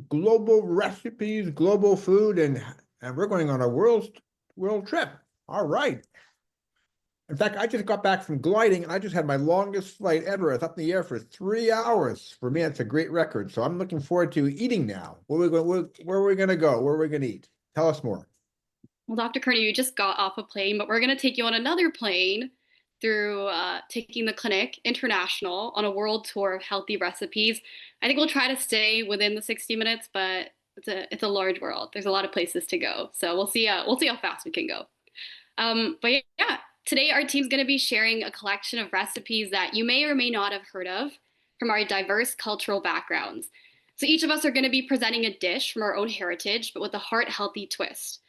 global recipes, global food, and we're going on a world trip. All right. In fact, I just got back from gliding, and I just had my longest flight ever. I was up in the air for 3 hours. For me, that's a great record. So I'm looking forward to eating now. Where are we going to go? Where are we going to eat? Tell us more. Well, Dr. Curnew, you just got off a plane, but we're going to take you on another plane through taking the clinic international on a world tour of healthy recipes. I think we'll try to stay within the 60 minutes, but it's a large world. There's a lot of places to go, so we'll see how fast we can go. But yeah, today our team's going to be sharing a collection of recipes that you may or may not have heard of from our diverse cultural backgrounds. So each of us are going to be presenting a dish from our own heritage, but with a heart-healthy twist.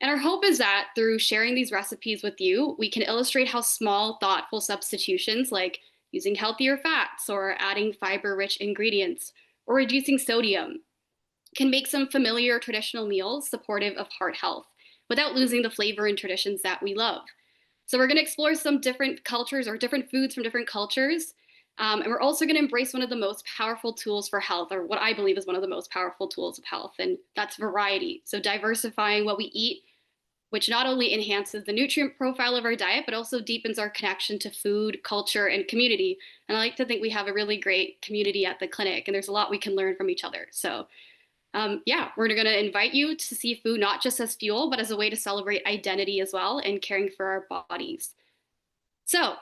And our hope is that through sharing these recipes with you, we can illustrate how small, thoughtful substitutions like using healthier fats or adding fiber-rich ingredients or reducing sodium can make some familiar traditional meals supportive of heart health without losing the flavor and traditions that we love. So we're going to explore some different cultures or different foods from different cultures. And we're also going to embrace one of the most powerful tools for health, or what I believe is one of the most powerful tools of health, and that's variety. So diversifying what we eat, which not only enhances the nutrient profile of our diet, but also deepens our connection to food, culture, and community. And I like to think we have a really great community at the clinic, and there's a lot we can learn from each other. So yeah, we're going to invite you to see food not just as fuel, but as a way to celebrate identity as well and caring for our bodies. So,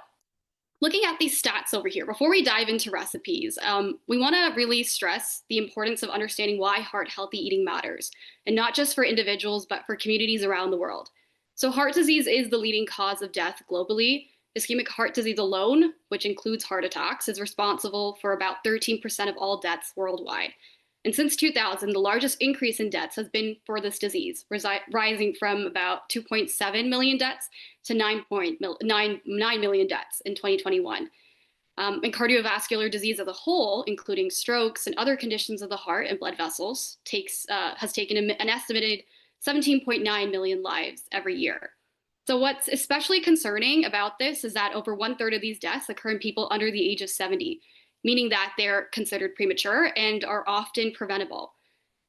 looking at these stats over here, before we dive into recipes, we want to really stress the importance of understanding why heart healthy eating matters, and not just for individuals, but for communities around the world. So, heart disease is the leading cause of death globally. Ischemic heart disease alone, which includes heart attacks, is responsible for about 13% of all deaths worldwide. And since 2000, the largest increase in deaths has been for this disease, rising from about 2.7 million deaths to 9 million deaths in 2021. And cardiovascular disease as a whole, including strokes and other conditions of the heart and blood vessels, has taken an estimated 17.9 million lives every year. So what's especially concerning about this is that over 1/3 of these deaths occur in people under the age of 70, meaning that they're considered premature and are often preventable.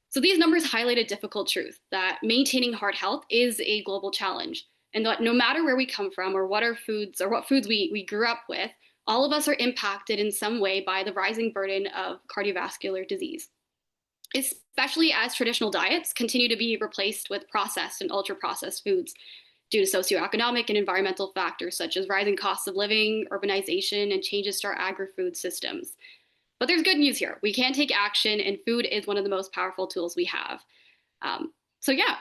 So these numbers highlight a difficult truth that maintaining heart health is a global challenge, and that no matter where we come from or what foods we grew up with, all of us are impacted in some way by the rising burden of cardiovascular disease, especially as traditional diets continue to be replaced with processed and ultra-processed foods due to socioeconomic and environmental factors such as rising costs of living, urbanization, and changes to our agri-food systems. But there's good news here. We can take action, and food is one of the most powerful tools we have. So yeah,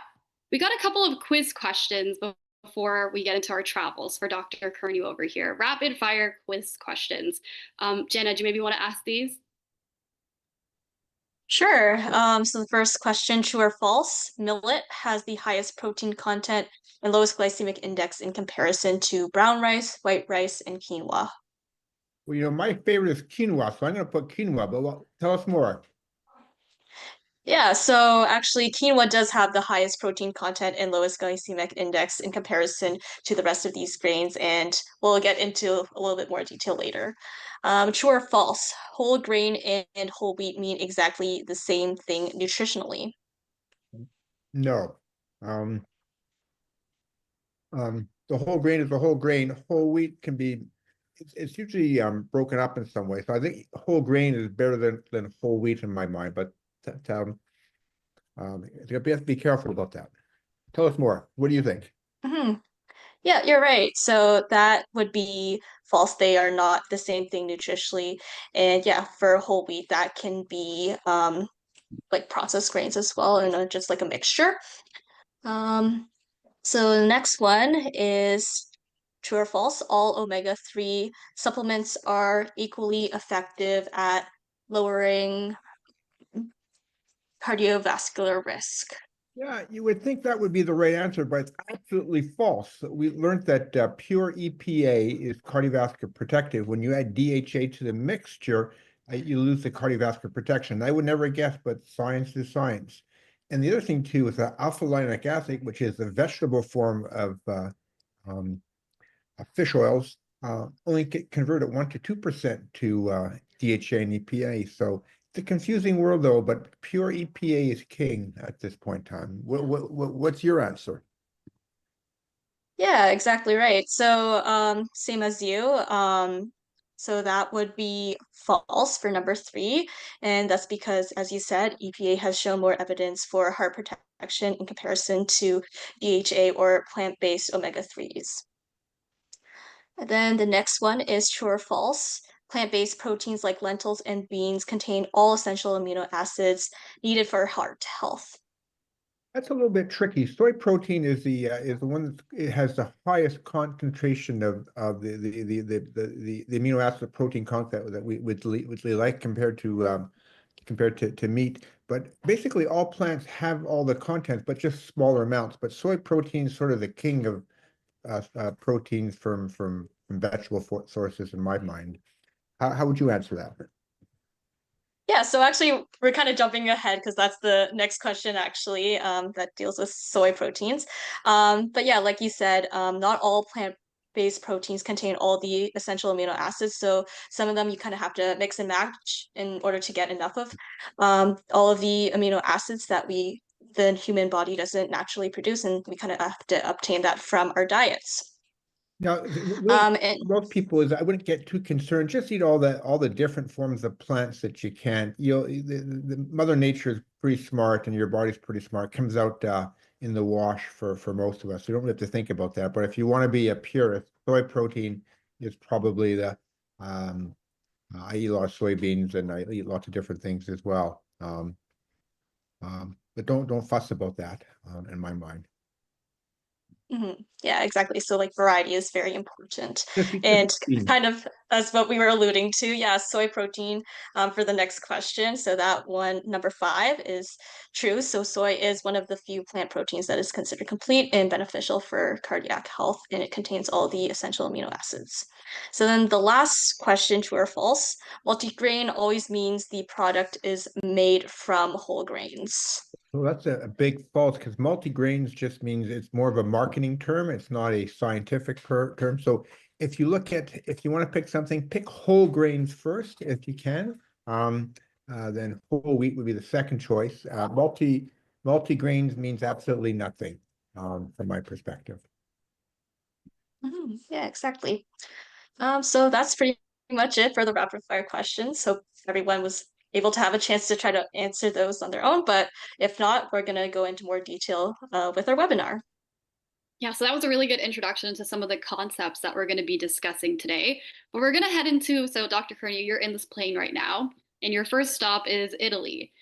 we got a couple of quiz questions before we get into our travels for Dr. Curnew over here. Rapid fire quiz questions. Jenna, do you maybe want to ask these? Sure. So the first question, true or false? Millet has the highest protein content and lowest glycemic index in comparison to brown rice, white rice, and quinoa. Well, my favorite is quinoa, so I'm going to put quinoa, but tell us more. Yeah, so actually quinoa does have the highest protein content and lowest glycemic index in comparison to the rest of these grains, and we'll get into a little bit more detail later. True or false? Whole grain and whole wheat mean exactly the same thing nutritionally. No. The whole grain is the whole grain. Whole wheat can be, it's usually broken up in some way. So I think whole grain is better than whole wheat in my mind, but you have to be careful about that. Tell us more. What do you think? Hmm. Yeah, you're right. So that would be false. They are not the same thing nutritionally. And yeah, for whole wheat, that can be like processed grains as well, and just like a mixture. Um, so the next one is true or false. All omega-3 supplements are equally effective at lowering cardiovascular risk. Yeah, you would think that would be the right answer, but it's absolutely false. We learned that pure EPA is cardiovascular protective. When you add DHA to the mixture, you lose the cardiovascular protection. I would never guess, but science is science. And the other thing too is that alpha-linolic acid, which is the vegetable form of fish oils, only get converted 1 to 2% to DHA and EPA. So a confusing world though, but pure EPA is king at this point in time. What's your answer? Yeah, exactly right. So, same as you. So that would be false for number three. And that's because, as you said, EPA has shown more evidence for heart protection in comparison to DHA or plant-based omega-3s. And then the next one is true or false. Plant-based proteins like lentils and beans contain all essential amino acids needed for heart health. That's a little bit tricky. Soy protein is the one that it has the highest concentration of the amino acid protein content that we like compared to meat. But basically, all plants have all the contents, but just smaller amounts. But soy protein is sort of the king of proteins from vegetable sources in my mind. How would you answer that? Yeah, so actually, we're kind of jumping ahead because that's the next question actually that deals with soy proteins. But yeah, like you said, not all plant-based proteins contain all the essential amino acids. So some of them you kind of have to mix and match in order to get enough of all of the amino acids that the human body doesn't naturally produce, and we kind of have to obtain that from our diets. Now, And most people is I wouldn't get too concerned. Just eat all the different forms of plants that you can. The Mother Nature is pretty smart, and your body's pretty smart. Comes out in the wash for most of us. You don't really have to think about that. But if you want to be a purist, soy protein is probably the. I eat a lot of soybeans, and I eat lots of different things as well. But don't fuss about that in my mind. Yeah, exactly. So like variety is very important. Just And beans. kind of as what we were alluding to, yeah, soy protein for the next question. So that one, number five, is true. So soy is one of the few plant proteins that is considered complete and beneficial for cardiac health, and it contains all the essential amino acids. So then the last question, true or false, multigrain always means the product is made from whole grains. Well, that's a big false because multigrains just means it's more of a marketing term. It's not a scientific term. So if you want to pick something, pick whole grains first if you can. Then whole wheat would be the second choice. Multigrains means absolutely nothing from my perspective. Yeah, exactly. So that's pretty much it for the rapid fire questions. Hope everyone was able to have a chance to try to answer those on their own, but if not, we're going to go into more detail with our webinar. Yeah, so that was a really good introduction to some of the concepts that we're going to be discussing today. But we're going to head into, so Dr. Curnew, you're in this plane right now, and your first stop is Italy.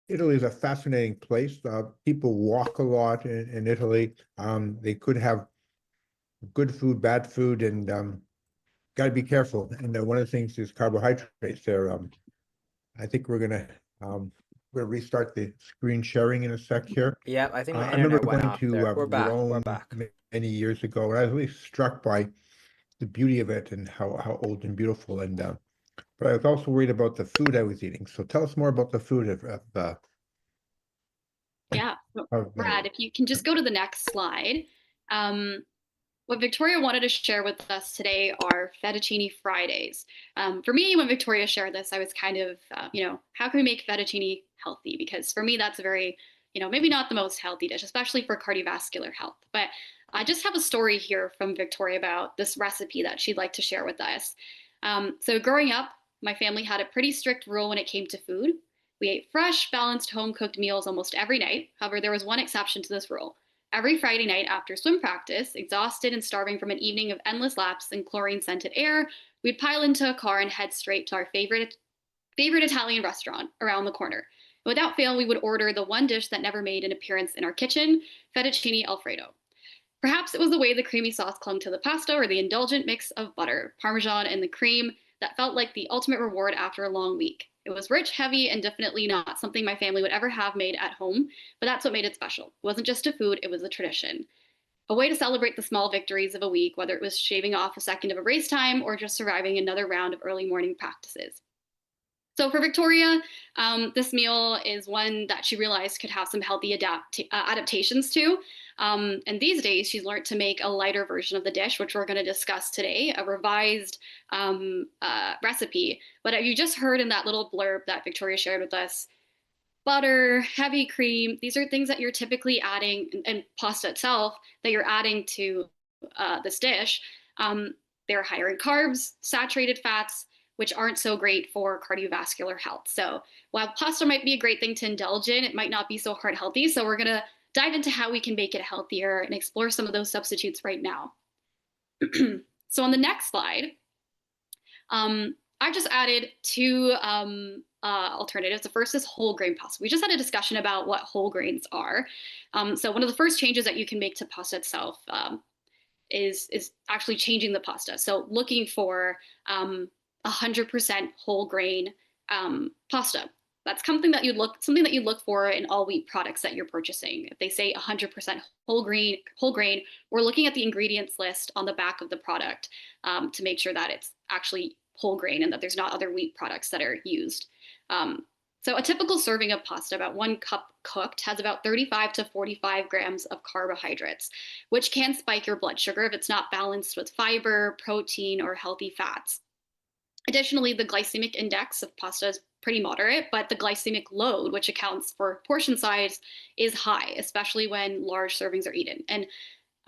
Italy is a fascinating place. People walk a lot in Italy. They could have good food, bad food, and got to be careful. And one of the things is carbohydrates there. I think we're gonna restart the screen sharing in a sec here. Yeah, I think my I remember internet went going off to there. We're back. We're Rome back. many years ago, and I was really struck by the beauty of it and how old and beautiful. And but I was also worried about the food I was eating. So tell us more about the food Yeah, so of Brad, if you can just go to the next slide. Um, what Victoria wanted to share with us today are fettuccine Fridays. For me, when Victoria shared this, I was kind of, how can we make fettuccine healthy? Because for me, that's a very, maybe not the most healthy dish, especially for cardiovascular health. But I just have a story here from Victoria about this recipe that she'd like to share with us. So growing up, my family had a pretty strict rule when it came to food. We ate fresh, balanced, home cooked meals almost every night. However, there was one exception to this rule. Every Friday night after swim practice, exhausted and starving from an evening of endless laps in chlorine-scented air, we'd pile into a car and head straight to our favorite Italian restaurant around the corner. Without fail, we would order the one dish that never made an appearance in our kitchen, fettuccine alfredo. Perhaps it was the way the creamy sauce clung to the pasta or the indulgent mix of butter, parmesan, and the cream that felt like the ultimate reward after a long week. It was rich, heavy, and definitely not something my family would ever have made at home, but that's what made it special. It wasn't just a food, it was a tradition. A way to celebrate the small victories of a week, whether it was shaving off a second of a race time or just surviving another round of early morning practices. So for Victoria, this meal is one that she realized could have some healthy adaptations to. And these days, she's learned to make a lighter version of the dish, which we're going to discuss today, a revised recipe. But you just heard in that little blurb that Victoria shared with us, butter, heavy cream, these are things that you're typically adding, and pasta itself, that you're adding to this dish. They're higher in carbs, saturated fats, which aren't so great for cardiovascular health. So while pasta might be a great thing to indulge in, it might not be so heart healthy. So we're going to dive into how we can make it healthier and explore some of those substitutes right now. So on the next slide, I just added two alternatives. The first is whole grain pasta. We just had a discussion about what whole grains are. So one of the first changes that you can make to pasta itself is actually changing the pasta. So looking for 100% whole grain pasta. That's something that you look for in all wheat products that you're purchasing. If they say 100% whole grain, we're looking at the ingredients list on the back of the product to make sure that it's actually whole grain and that there's not other wheat products that are used. So a typical serving of pasta, about 1 cup cooked, has about 35 to 45 grams of carbohydrates, which can spike your blood sugar if it's not balanced with fiber, protein, or healthy fats. Additionally, the glycemic index of pasta is pretty moderate, but the glycemic load, which accounts for portion size, is high, especially when large servings are eaten. And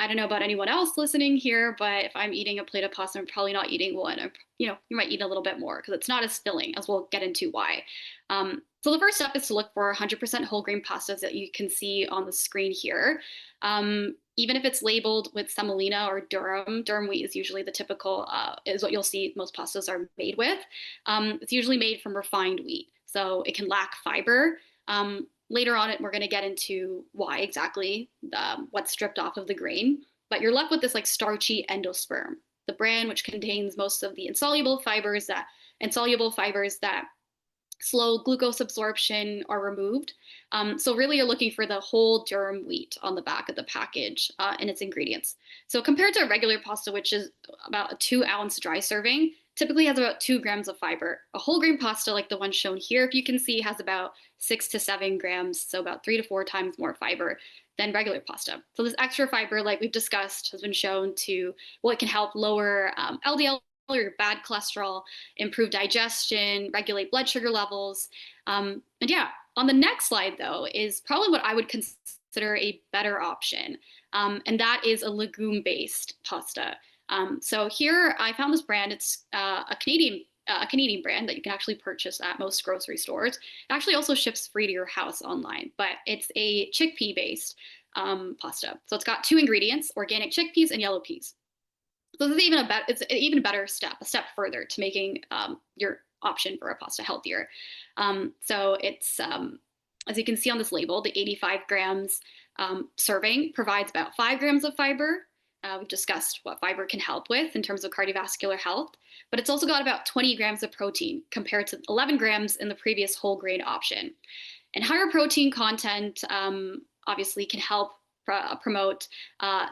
I don't know about anyone else listening here, but if I'm eating a plate of pasta, I'm probably not eating one. You might eat a little bit more because it's not as filling, as we'll get into why. So the first step is to look for 100% whole grain pastas that you can see on the screen here. Even if it's labeled with semolina or durum wheat is usually the typical, is what you'll see most pastas are made with. It's usually made from refined wheat, so it can lack fiber. Later on, we're going to get into why exactly what's stripped off of the grain, but you're left with this like starchy endosperm, the bran which contains most of the insoluble fibers that slow glucose absorption are removed. So really you're looking for the whole durum wheat on the back of the package and its ingredients. So compared to a regular pasta, which is about a 2-ounce dry serving, typically has about 2 grams of fiber. A whole grain pasta like the one shown here, if you can see, has about 6 to 7 grams, so about 3 to 4 times more fiber than regular pasta. So this extra fiber, like we've discussed, has been shown to, it can help lower LDL or your bad cholesterol, improve digestion, regulate blood sugar levels. And yeah, on the next slide though, is probably what I would consider a better option. And that is a legume-based pasta. So here I found this brand. It's a Canadian brand that you can actually purchase at most grocery stores. It actually also ships free to your house online, but it's a chickpea-based pasta. So it's got 2 ingredients, organic chickpeas and yellow peas. So this is it's an even better step, a step further to making your option for a pasta healthier. So it's, as you can see on this label, the 85 grams serving provides about 5 grams of fiber. We've discussed what fiber can help with in terms of cardiovascular health, but it's also got about 20 grams of protein compared to 11 grams in the previous whole grain option. And higher protein content obviously can help promote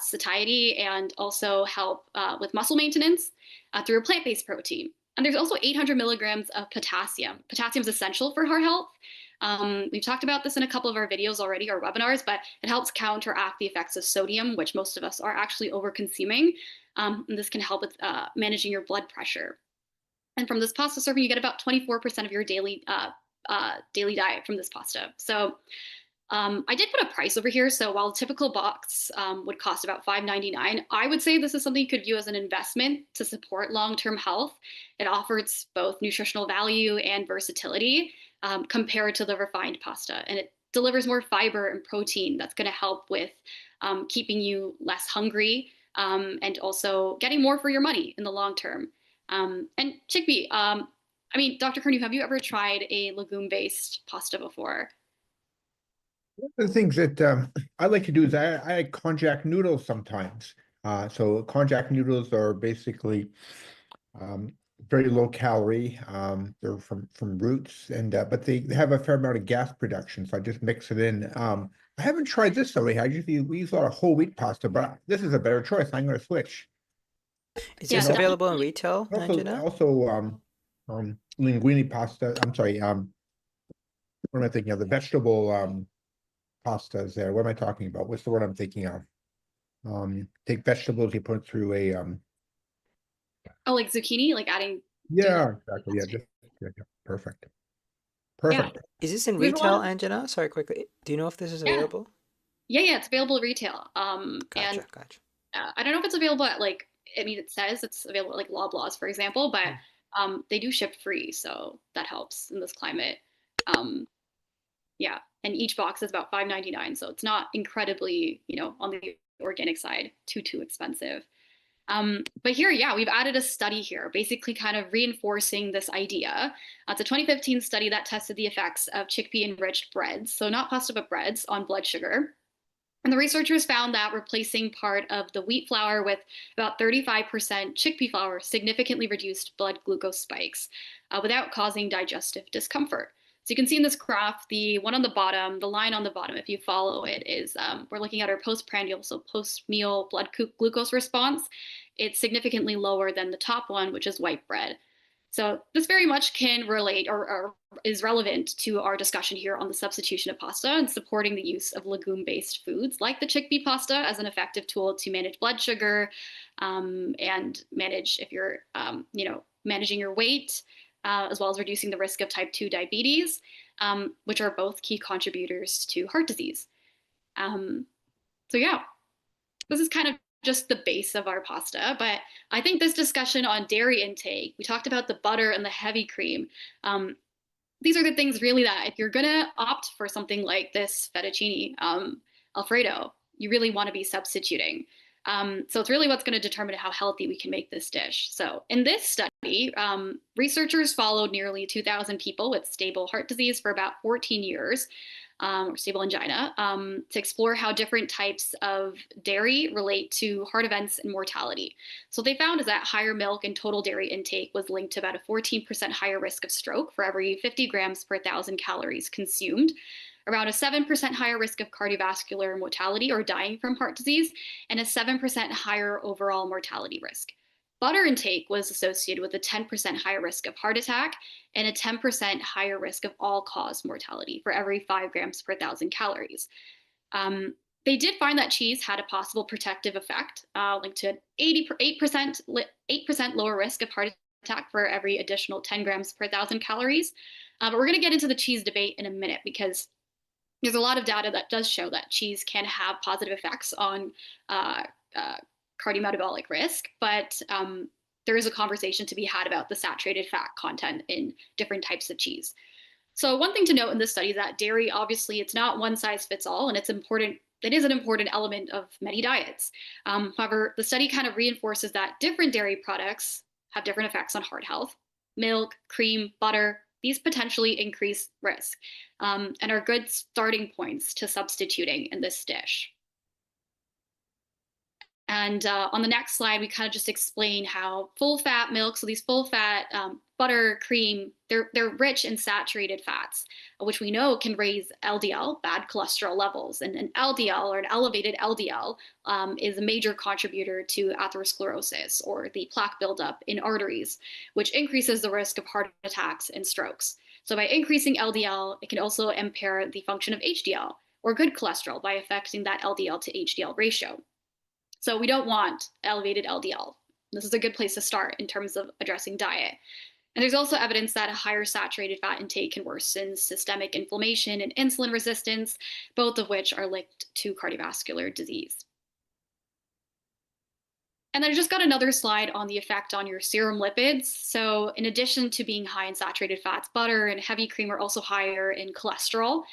satiety and also help with muscle maintenance through a plant-based protein. And there's also 800 milligrams of potassium. Potassium is essential for heart health. We've talked about this in a couple of our videos already, our webinars, but it helps counteract the effects of sodium, which most of us are actually over-consuming. And this can help with managing your blood pressure. And from this pasta serving, you get about 24% of your daily diet from this pasta. So I did put a price over here. So while a typical box would cost about $5.99, I would say this is something you could view as an investment to support long-term health. It offers both nutritional value and versatility compared to the refined pasta. And it delivers more fiber and protein that's going to help with keeping you less hungry and also getting more for your money in the long term. And chickpea, I mean, Dr. Curnew, have you ever tried a legume-based pasta before? One of the things that I like to do is I add konjac noodles sometimes. So konjac noodles are basically um, very low calorie. They're from roots, and but they have a fair amount of gas production. So I just mix it in. I haven't tried this already. We use a lot of whole wheat pasta, but this is a better choice. I'm going to switch. Is Yeah, this And available in definitely. retail, also, Angela? also linguine pasta. I'm sorry. What am I thinking of? The vegetable pastas there. What am I talking about? What's the word I'm thinking of? Take vegetables, you put it through a Oh, like zucchini, like adding, doing yeah, that. exactly. Yeah, just yeah, perfect. Yeah, Perfect. Is this in there's a lot retail, of, Angela? Sorry, quickly. Do you know if this is yeah, available? yeah, it's available retail. And Gotcha, gotcha. I don't know if it's available at like, I mean, it says it's available at like Loblaws, for example, but Hmm. they do ship free, so that helps in this climate. Um, yeah, and each box is about $5.99, so it's not incredibly, on the organic side, too expensive. But here, yeah, we've added a study here, basically kind of reinforcing this idea. It's a 2015 study that tested the effects of chickpea enriched breads, so not pasta but breads, on blood sugar. And the researchers found that replacing part of the wheat flour with about 35% chickpea flour significantly reduced blood glucose spikes without causing digestive discomfort. So you can see in this graph, the one on the bottom, the line on the bottom, if you follow it, is we're looking at our postprandial, so post-meal blood glucose response. It's significantly lower than the top one, which is white bread. So this very much can relate or is relevant to our discussion here on the substitution of pasta and supporting the use of legume-based foods like the chickpea pasta as an effective tool to manage blood sugar and manage if you're, managing your weight, as well as reducing the risk of type 2 diabetes, which are both key contributors to heart disease. Um, so yeah, this is kind of just the base of our pasta. But I think this discussion on dairy intake, we talked about the butter and the heavy cream. These are the things really that if you're going to opt for something like this fettuccine Alfredo, you really want to be substituting. So it's really what's going to determine how healthy we can make this dish. So in this study, researchers followed nearly 2,000 people with stable heart disease for about 14 years or stable angina, to explore how different types of dairy relate to heart events and mortality. So what they found is that higher milk and total dairy intake was linked to about a 14% higher risk of stroke for every 50 grams per 1,000 calories consumed, around a 7% higher risk of cardiovascular mortality or dying from heart disease, and a 7% higher overall mortality risk. Butter intake was associated with a 10% higher risk of heart attack and a 10% higher risk of all-cause mortality for every 5 grams per 1,000 calories. They did find that cheese had a possible protective effect, linked to an 8% lower risk of heart attack for every additional 10 grams per 1,000 calories. But we're going to get into the cheese debate in a minute because there's a lot of data that does show that cheese can have positive effects on uh, cardiometabolic risk, but there is a conversation to be had about the saturated fat content in different types of cheese. So one thing to note in this study is that dairy, obviously, it's not one size fits all, and it's important. It is an important element of many diets. However, the study kind of reinforces that different dairy products have different effects on heart health. Milk, cream, butter, these potentially increase risk and are good starting points to substituting in this dish. And on the next slide, we kind of just explain how full fat milk, so these full fat butter, cream, they're rich in saturated fats, which we know can raise LDL, bad cholesterol levels. And an LDL or an elevated LDL is a major contributor to atherosclerosis or the plaque buildup in arteries, which increases the risk of heart attacks and strokes. So by increasing LDL, it can also impair the function of HDL or good cholesterol by affecting that LDL to HDL ratio. So we don't want elevated LDL. This is a good place to start in terms of addressing diet. And there's also evidence that a higher saturated fat intake can worsen systemic inflammation and insulin resistance, both of which are linked to cardiovascular disease. And then I just got another slide on the effect on your serum lipids. So in addition to being high in saturated fats, butter and heavy cream are also higher in cholesterol.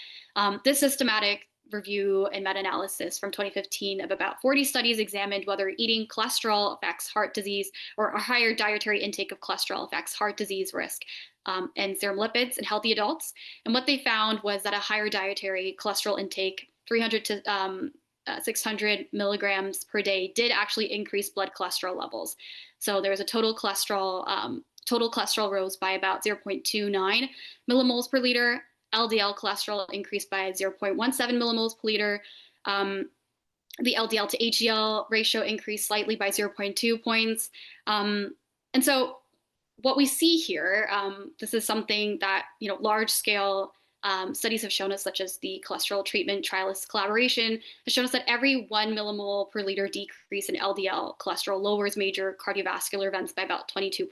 This systematic review and meta-analysis from 2015 of about 40 studies examined whether eating cholesterol affects heart disease or a higher dietary intake of cholesterol affects heart disease risk and serum lipids in healthy adults. And what they found was that a higher dietary cholesterol intake, 300 to 600 milligrams per day, did actually increase blood cholesterol levels. So there was a total cholesterol rose by about 0.29 millimoles per liter. LDL cholesterol increased by 0.17 millimoles per liter. The LDL to HDL ratio increased slightly by 0.2 points. And so what we see here, this is something that, large scale studies have shown us, such as the cholesterol treatment trialist collaboration, has shown us that every 1 millimole per liter decrease in LDL cholesterol lowers major cardiovascular events by about 22%.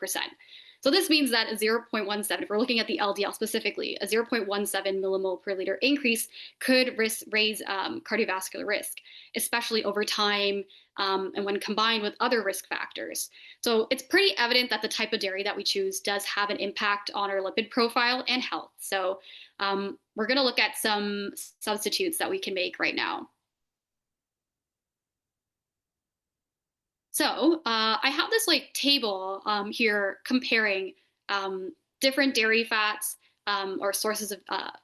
So this means that a 0.17, if we're looking at the LDL specifically, a 0.17 millimole per liter increase could raise cardiovascular risk, especially over time and when combined with other risk factors. So it's pretty evident that the type of dairy that we choose does have an impact on our lipid profile and health. So we're going to look at some substitutes that we can make right now. So I have this table here comparing different dairy fats or sources of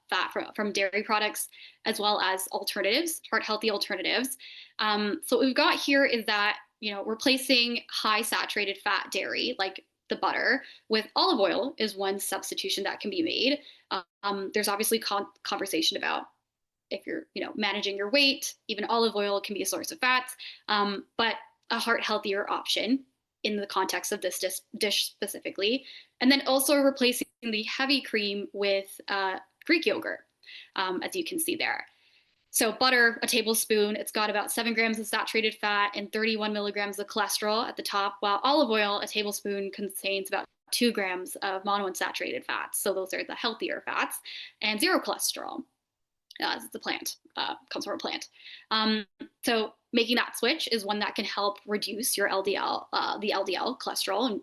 fat from dairy products, as well as alternatives, heart-healthy alternatives. So what we've got here is that, replacing high saturated fat dairy, like the butter, with olive oil is one substitution that can be made. There's obviously conversation about if you're, managing your weight, even olive oil can be a source of fats, but a heart healthier option in the context of this dish specifically. And then also replacing the heavy cream with Greek yogurt, as you can see there. So butter, a tablespoon, it's got about 7 grams of saturated fat and 31 milligrams of cholesterol at the top, while olive oil, a tablespoon, contains about 2 grams of monounsaturated fats. So those are the healthier fats, and 0 cholesterol. It's a plant, comes from a plant. So making that switch is one that can help reduce your LDL, the LDL cholesterol, and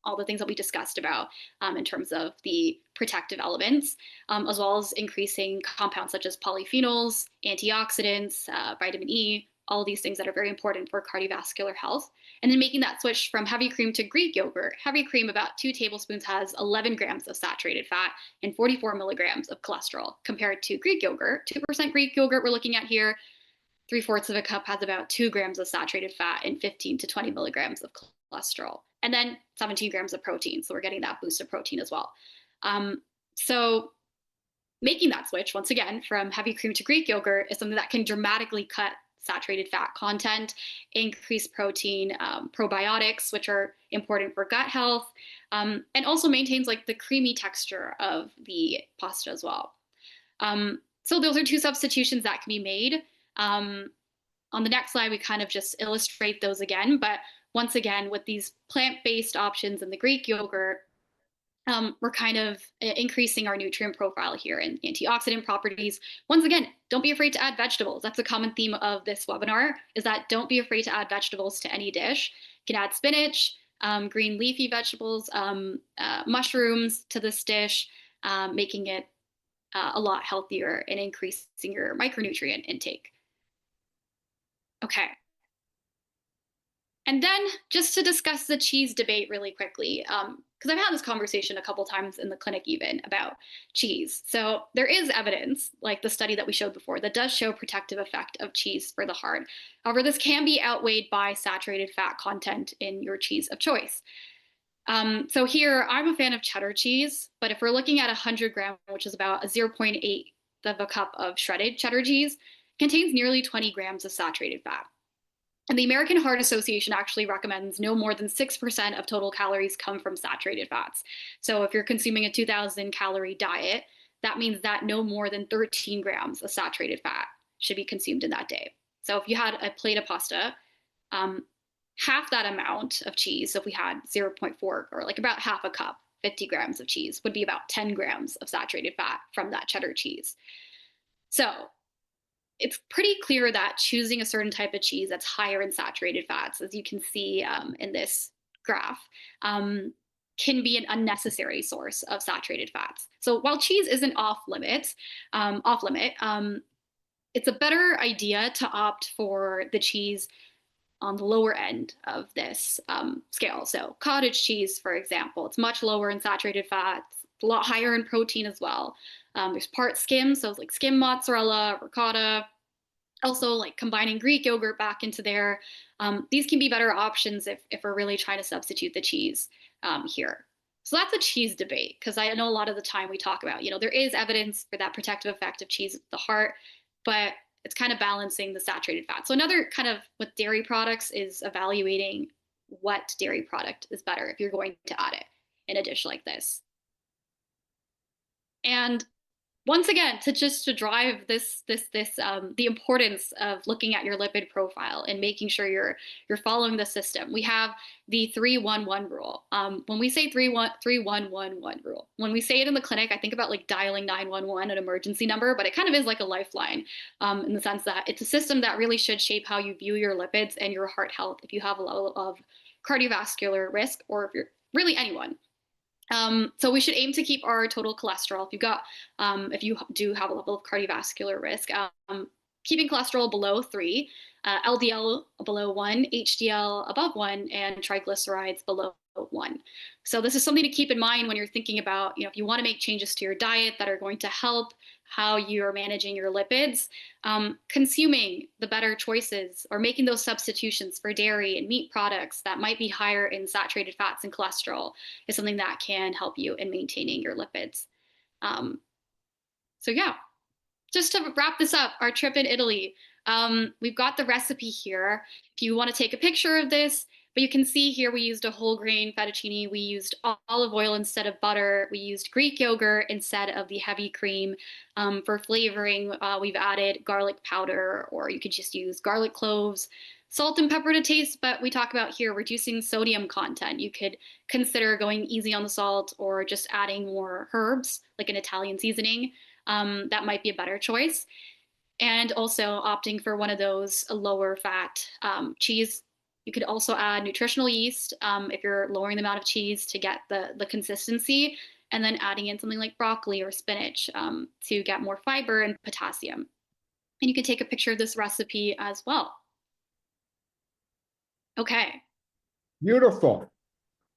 all the things that we discussed about in terms of the protective elements, as well as increasing compounds such as polyphenols, antioxidants, vitamin E, all of these things that are very important for cardiovascular health. And then making that switch from heavy cream to Greek yogurt. Heavy cream, about 2 tablespoons, has 11 grams of saturated fat and 44 milligrams of cholesterol, compared to Greek yogurt, 2% Greek yogurt we're looking at here, 3/4 of a cup has about 2 grams of saturated fat and 15 to 20 milligrams of cholesterol. And then 17 grams of protein. So we're getting that boost of protein as well. So making that switch, once again, from heavy cream to Greek yogurt is something that can dramatically cut saturated fat content, increase protein, probiotics, which are important for gut health, and also maintains the creamy texture of the pasta as well. So those are 2 substitutions that can be made. On the next slide, we kind of just illustrate those again, but once again, with these plant-based options and the Greek yogurt, we're kind of increasing our nutrient profile here and antioxidant properties. Once again, don't be afraid to add vegetables. That's a common theme of this webinar, is that don't be afraid to add vegetables to any dish. You can add spinach, green leafy vegetables, mushrooms to this dish, making it a lot healthier and increasing your micronutrient intake. Okay. And then just to discuss the cheese debate really quickly, because I've had this conversation a couple times in the clinic even about cheese. So there is evidence, like the study that we showed before, that does show protective effect of cheese for the heart. However, this can be outweighed by saturated fat content in your cheese of choice. So here, I'm a fan of cheddar cheese, but if we're looking at 100 grams, which is about a 0.8 of a cup of shredded cheddar cheese, it contains nearly 20 grams of saturated fat. And the American Heart Association actually recommends no more than 6% of total calories come from saturated fats. So if you're consuming a 2,000 calorie diet, that means that no more than 13 grams of saturated fat should be consumed in that day. So if you had a plate of pasta, half that amount of cheese, so if we had 0.4 or about half a cup, 50 grams of cheese, would be about 10 grams of saturated fat from that cheddar cheese. So it's pretty clear that choosing a certain type of cheese that's higher in saturated fats, as you can see in this graph, can be an unnecessary source of saturated fats. So while cheese isn't off limit, it's a better idea to opt for the cheese on the lower end of this scale. So cottage cheese, for example, it's much lower in saturated fats, a lot higher in protein as well. There's part skim, so it's like skim mozzarella, ricotta, also like combining Greek yogurt back into there. These can be better options if we're really trying to substitute the cheese here. So that's a cheese debate, because I know a lot of the time we talk about, there is evidence for that protective effect of cheese with the heart, but it's kind of balancing the saturated fat. So another kind of with dairy products is evaluating what dairy product is better if you're going to add it in a dish like this. And once again, to drive the importance of looking at your lipid profile and making sure you're following the system, we have the 3-1-1 rule. When we say 3-1-1-1 rule, when we say it in the clinic, I think about like dialing 911, an emergency number, but it kind of is like a lifeline in the sense that it's a system that really should shape how you view your lipids and your heart health if you have a level of cardiovascular risk, or if you're really anyone. So we should aim to keep our total cholesterol. If you do have a level of cardiovascular risk, keeping cholesterol below 3, LDL below 1, HDL above 1, and triglycerides below 1. So this is something to keep in mind when you're thinking about, if you want to make changes to your diet that are going to help how you're managing your lipids, consuming the better choices or making those substitutions for dairy and meat products that might be higher in saturated fats and cholesterol is something that can help you in maintaining your lipids. So yeah, just to wrap this up, our trip in Italy, we've got the recipe here. If you want to take a picture of this, but you can see here we used a whole grain fettuccine. We used olive oil instead of butter. We used Greek yogurt instead of the heavy cream. For flavoring, we've added garlic powder, or you could just use garlic cloves, salt and pepper to taste, but we talk about here reducing sodium content. You could consider going easy on the salt or just adding more herbs, like an Italian seasoning. That might be a better choice. And also opting for one of those lower fat cheese. You could also add nutritional yeast if you're lowering the amount of cheese to get the consistency, and then adding in something like broccoli or spinach to get more fiber and potassium. And you can take a picture of this recipe as well. Okay. Beautiful.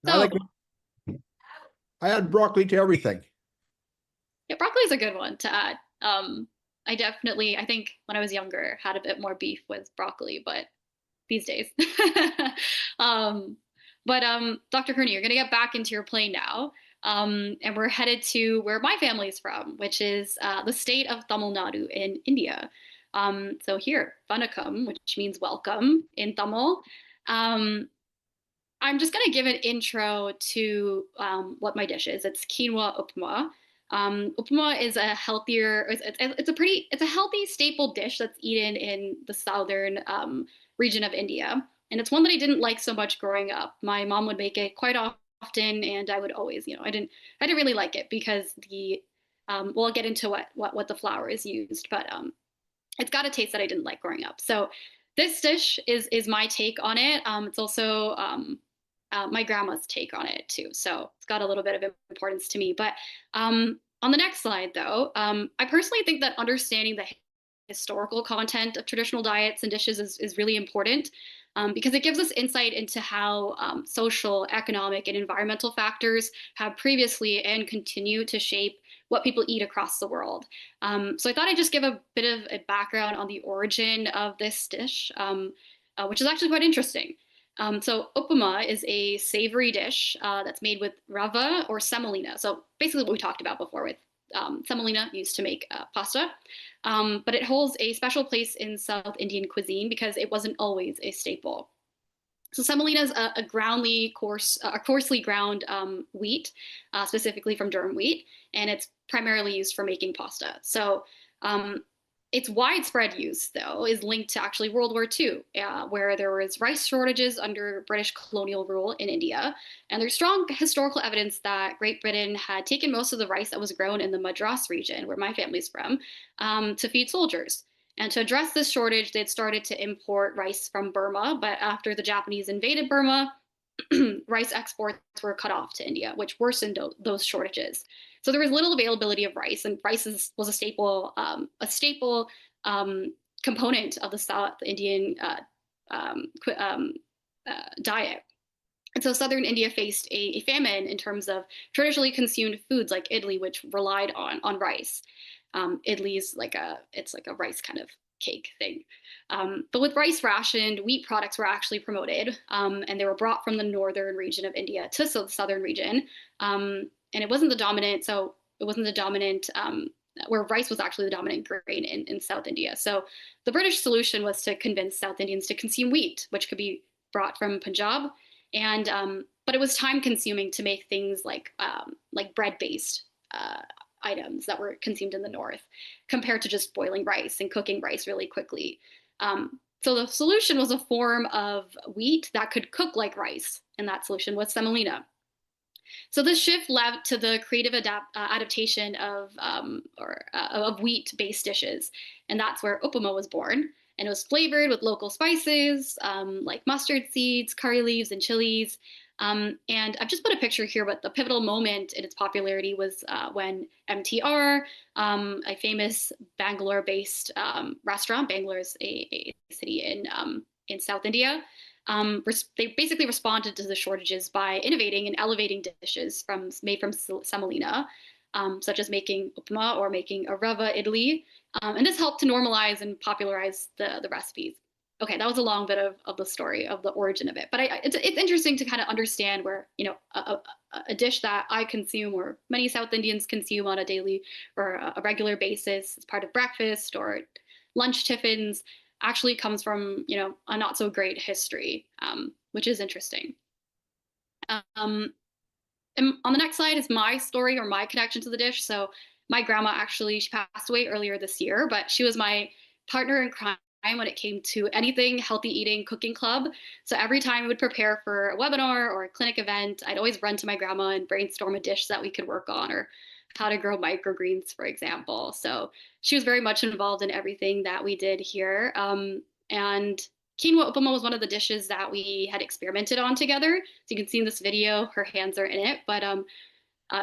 So, I add broccoli to everything. Yeah, broccoli is a good one to add. I think when I was younger, had a bit more beef with broccoli, but these days. Dr. Curnew, you're going to get back into your plane now. And we're headed to where my family's from, which is the state of Tamil Nadu in India. So here, Vanakkam, which means welcome in Tamil. I'm just going to give an intro to what my dish is. It's quinoa upma. Upma is a healthier, it's a healthy staple dish that's eaten in the southern region of India. And it's one that I didn't like so much growing up. My mom would make it quite often, and I would always, I didn't really like it because well, I'll get into what the flour is used, but it's got a taste that I didn't like growing up. So this dish is my take on it. It's also my grandma's take on it too. So it's got a little bit of importance to me. But on the next slide, though, I personally think that understanding the historical content of traditional diets and dishes is really important because it gives us insight into how social, economic, and environmental factors have previously and continue to shape what people eat across the world. So I thought I'd just give a bit of a background on the origin of this dish, which is actually quite interesting. So upma is a savory dish that's made with rava or semolina. So basically what we talked about before with semolina used to make pasta. But it holds a special place in South Indian cuisine because it wasn't always a staple. So semolina is a coarsely ground wheat, specifically from durum wheat, and it's primarily used for making pasta. So its widespread use, though, is linked to actually World War II, where there was rice shortages under British colonial rule in India. And there's strong historical evidence that Great Britain had taken most of the rice that was grown in the Madras region, where my family's from, to feed soldiers. And to address this shortage, they'd started to import rice from Burma. But after the Japanese invaded Burma, rice exports were cut off to India, which worsened those shortages. So there was little availability of rice, and rice was a staple component of the South Indian diet. And so southern India faced a famine in terms of traditionally consumed foods like idli, which relied on rice. Idli is it's like a rice kind of cake thing. But with rice rationed, wheat products were actually promoted, and they were brought from the northern region of India to the southern region. And it wasn't the dominant, where rice was actually the dominant grain in South India. So the British solution was to convince South Indians to consume wheat, which could be brought from Punjab. And but it was time consuming to make things like bread-based items that were consumed in the north, compared to just boiling rice and cooking rice really quickly. So the solution was a form of wheat that could cook like rice, and that solution was semolina. So this shift led to the creative adaptation of wheat-based dishes, and that's where upma was born. And it was flavored with local spices like mustard seeds, curry leaves, and chilies. And I've just put a picture here, but the pivotal moment in its popularity was when MTR, a famous Bangalore-based restaurant, Bangalore is a city in South India, they basically responded to the shortages by innovating and elevating dishes made from semolina, such as making upma or making a rava idli. And this helped to normalize and popularize the recipes. Okay, that was a long bit of the story of the origin of it, but it's interesting to kind of understand where, a dish that I consume or many South Indians consume on a daily or a regular basis as part of breakfast or lunch tiffins actually comes from, a not so great history, which is interesting. And on the next slide is my story or my connection to the dish. So my grandma she passed away earlier this year, but she was my partner in crime when it came to anything healthy eating cooking club. So every time we would prepare for a webinar or a clinic event, I'd always run to my grandma and brainstorm a dish that we could work on, or how to grow microgreens, for example. So she was very much involved in everything that we did here. And quinoa upma was one of the dishes that we had experimented on together. So you can see in this video, her hands are in it. But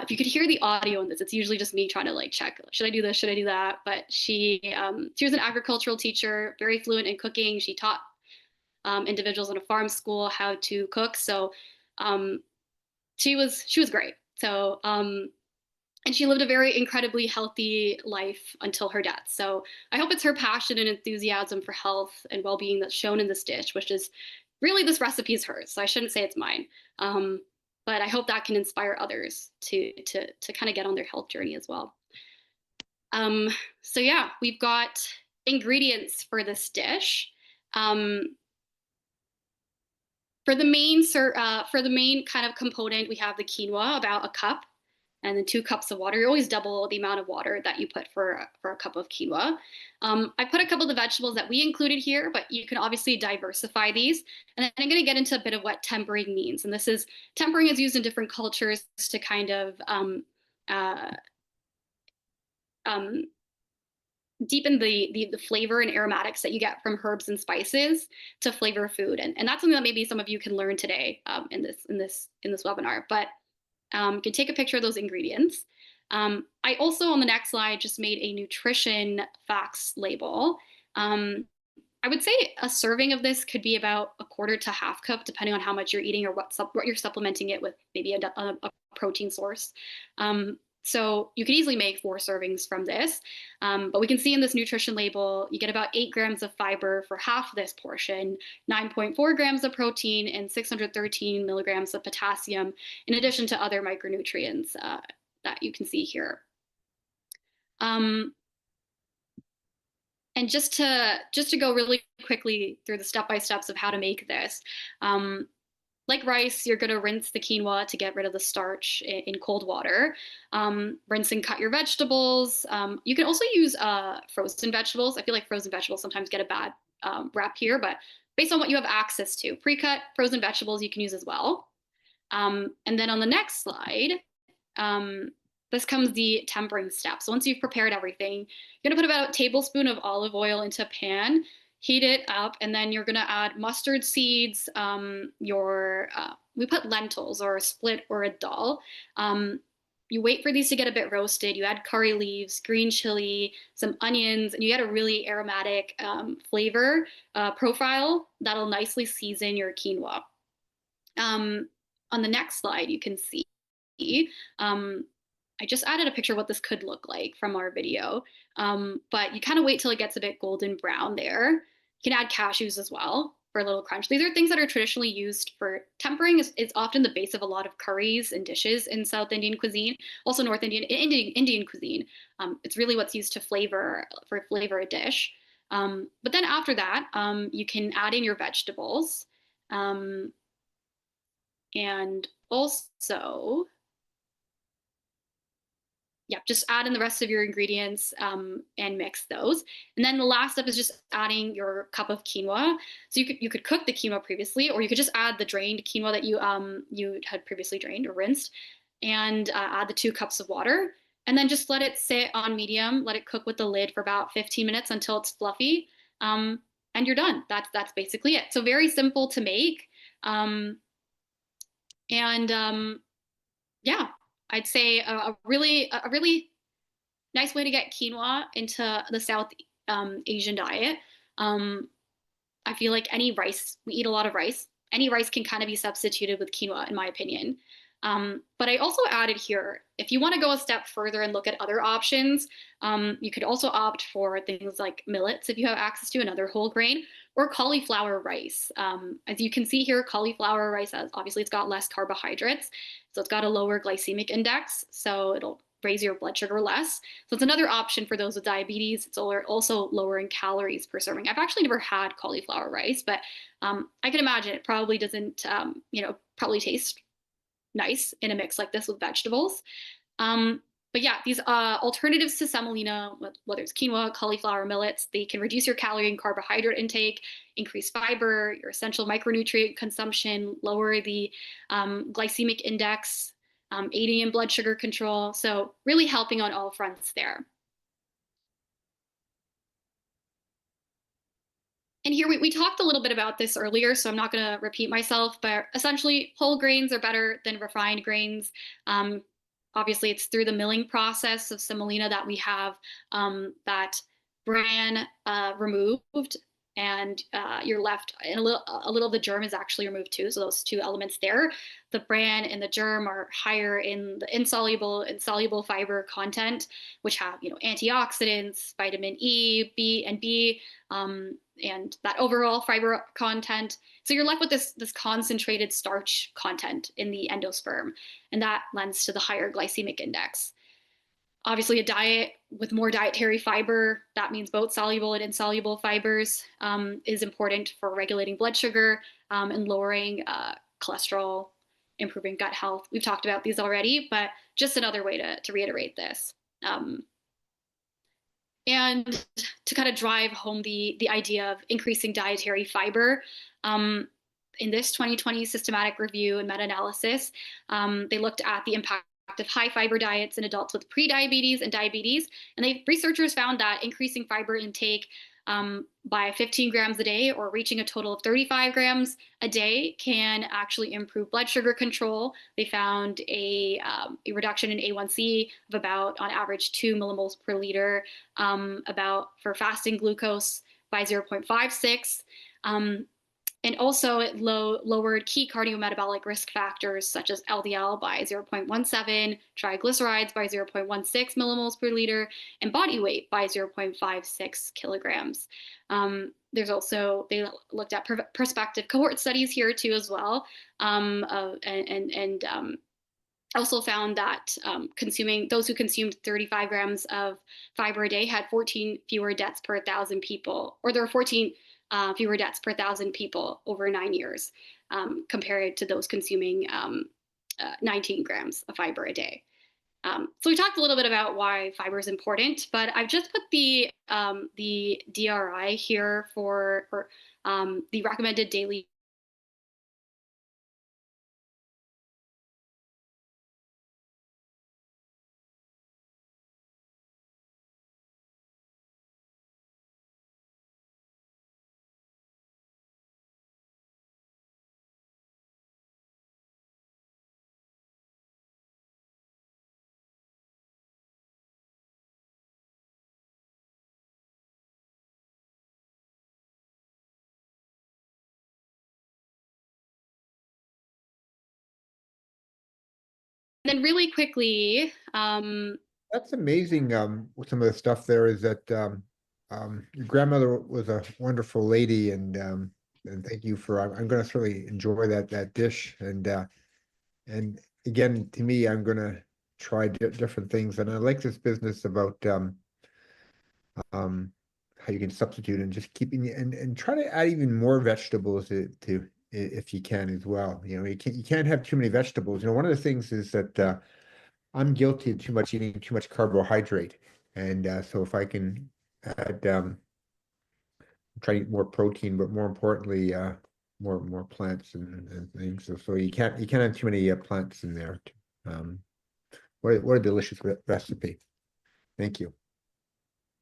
if you could hear the audio in this, it's usually just me trying to check, should I do this, should I do that? But she was an agricultural teacher, very fluent in cooking. She taught individuals in a farm school how to cook. So she was great. So and she lived a very incredibly healthy life until her death. So I hope it's her passion and enthusiasm for health and well-being that's shown in this dish, which is really, this recipe is hers. So I shouldn't say it's mine. But I hope that can inspire others to kind of get on their health journey as well. So yeah, we've got ingredients for this dish. For the main kind of component, we have the quinoa, about a cup, and then 2 cups of water. You always double the amount of water that you put for a cup of quinoa. I put a couple of the vegetables that we included here, but you can obviously diversify these. And then I'm going to get into a bit of what tempering means. And tempering is used in different cultures to kind of deepen the flavor and aromatics that you get from herbs and spices to flavor food. And that's something that maybe some of you can learn today in this webinar. But you can take a picture of those ingredients. I also, on the next slide, just made a nutrition facts label. I would say a serving of this could be about a quarter to half cup, depending on how much you're eating or what you're supplementing it with, maybe a protein source. So you could easily make 4 servings from this. But we can see in this nutrition label, you get about 8 grams of fiber for half this portion, 9.4 grams of protein, and 613 milligrams of potassium, in addition to other micronutrients that you can see here. And just to go really quickly through the step-by-steps of how to make this, like rice, you're going to rinse the quinoa to get rid of the starch in cold water. Rinse and cut your vegetables. You can also use frozen vegetables. I feel like frozen vegetables sometimes get a bad rap here, but based on what you have access to, pre-cut frozen vegetables you can use as well. And then on the next slide, this comes the tempering step. So once you've prepared everything, you're going to put about a tablespoon of olive oil into a pan, heat it up, and then you're going to add mustard seeds, we put lentils or a split or a dal. You wait for these to get a bit roasted. You add curry leaves, green chili, some onions, and you get a really aromatic flavor profile that'll nicely season your quinoa. On the next slide, you can see I just added a picture of what this could look like from our video. But you kind of wait till it gets a bit golden brown there. You can add cashews as well for a little crunch. These are things that are traditionally used for tempering. It's often the base of a lot of curries and dishes in South Indian cuisine, also North Indian cuisine. It's really what's used to flavor a dish. But then after that, you can add in your vegetables. And also, yeah, just add in the rest of your ingredients and mix those. And then the last step is just adding your cup of quinoa. So you could cook the quinoa previously, or you could just add the drained quinoa that you had previously drained or rinsed, and add the 2 cups of water. And then just let it sit on medium, let it cook with the lid for about 15 minutes until it's fluffy. And you're done. That's basically it. So very simple to make. Yeah, I'd say a really nice way to get quinoa into the South Asian diet. I feel like any rice, we eat a lot of rice. Any rice can kind of be substituted with quinoa, in my opinion. But I also added here, if you want to go a step further and look at other options, you could also opt for things like millets if you have access to another whole grain, or cauliflower rice. As you can see here, cauliflower rice, obviously it's got less carbohydrates, so it's got a lower glycemic index, so it'll raise your blood sugar less. So it's another option for those with diabetes. It's also lower in calories per serving. I've actually never had cauliflower rice, but I can imagine it probably doesn't, probably taste nice in a mix like this with vegetables. But yeah, these alternatives to semolina, whether it's quinoa, cauliflower, millets, they can reduce your calorie and carbohydrate intake, increase fiber, your essential micronutrient consumption, lower the glycemic index, aiding in blood sugar control. So really helping on all fronts there. And here we talked a little bit about this earlier, so I'm not going to repeat myself, but essentially whole grains are better than refined grains. Obviously, it's through the milling process of semolina that we have that bran removed, and you're left, and a little of the germ is actually removed too. So those 2 elements there, the bran and the germ, are higher in the insoluble and soluble fiber content, which have antioxidants, vitamin E, B, and B. And that overall fiber content. So you're left with this concentrated starch content in the endosperm, and that lends to the higher glycemic index. Obviously, a diet with more dietary fiber, that means both soluble and insoluble fibers, is important for regulating blood sugar and lowering cholesterol, improving gut health. We've talked about these already, but just another way to reiterate this. And to kind of drive home the idea of increasing dietary fiber, in this 2020 systematic review and meta-analysis, they looked at the impact of high fiber diets in adults with prediabetes and diabetes. And researchers found that increasing fiber intake by 15 grams a day, or reaching a total of 35 grams a day, can actually improve blood sugar control. They found a reduction in A1C of about, on average, 2 millimoles per liter, for fasting glucose by 0.56. And also it lowered key cardiometabolic risk factors such as LDL by 0.17, triglycerides by 0.16 millimoles per liter, and body weight by 0.56 kilograms. There's also, they looked at prospective cohort studies here too as well, and also found that those who consumed 35 grams of fiber a day had 14 fewer deaths per 1,000 people, or there were 14 fewer deaths per 1,000 people over 9 years, compared to those consuming 19 grams of fiber a day. So we talked a little bit about why fiber is important, but I've just put the DRI here for the recommended daily then really quickly, That's amazing. With some of the stuff there is that your grandmother was a wonderful lady, and thank you for. I'm going to certainly enjoy that dish, and again, to me, I'm going to try different things, and I like this business about how you can substitute and just keeping and try to add even more vegetables to if you can as well. You know, you can't have too many vegetables. You know, one of the things is that I'm guilty of eating too much carbohydrate, and so if I can add try to eat more protein, but more importantly, more plants and things. So you can't have too many plants in there. Um, what a delicious recipe. Thank you.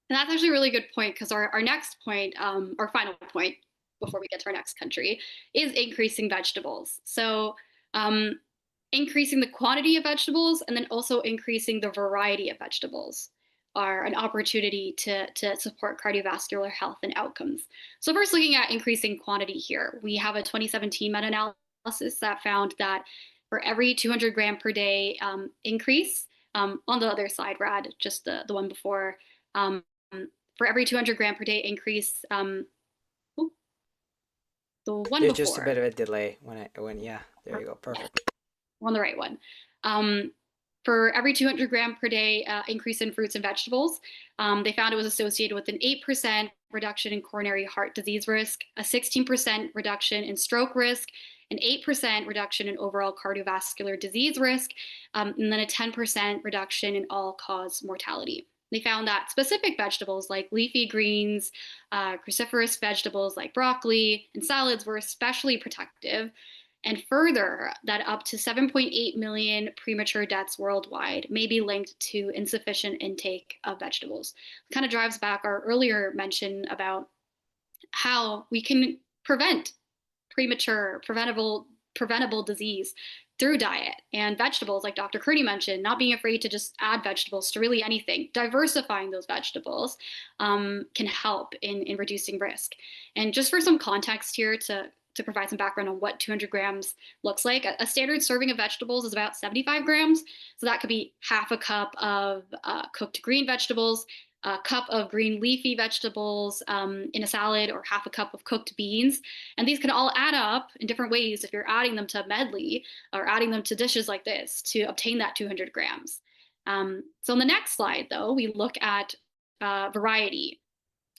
and that's actually a really good point because our next point, our final point before we get to our next country, is increasing vegetables. So increasing the quantity of vegetables and then also increasing the variety of vegetables are an opportunity to support cardiovascular health and outcomes. So first looking at increasing quantity here, we have a 2017 meta-analysis that found that for every 200 gram per day increase, on the other slide, Rad, just the one before, for every 200 gram per day increase, the one There's before. just a bit of a delay yeah, there you go, perfect. On the right one. For every 200 gram per day increase in fruits and vegetables, they found it was associated with an 8% reduction in coronary heart disease risk, a 16% reduction in stroke risk, an 8% reduction in overall cardiovascular disease risk, and then a 10% reduction in all-cause mortality. They found that specific vegetables like leafy greens, cruciferous vegetables like broccoli, and salads were especially protective. And further, that up to 7.8 million premature deaths worldwide may be linked to insufficient intake of vegetables. It kind of drives back our earlier mention about how we can prevent preventable disease through diet and vegetables, like Dr. Curnew mentioned, not being afraid to just add vegetables to really anything. Diversifying those vegetables can help in reducing risk. And just for some context here to provide some background on what 200 grams looks like, a standard serving of vegetables is about 75 grams. So that could be half a cup of cooked green vegetables, a cup of green leafy vegetables in a salad, or half a cup of cooked beans. And these can all add up in different ways if you're adding them to a medley or adding them to dishes like this to obtain that 200 grams. So on the next slide, though, we look at variety.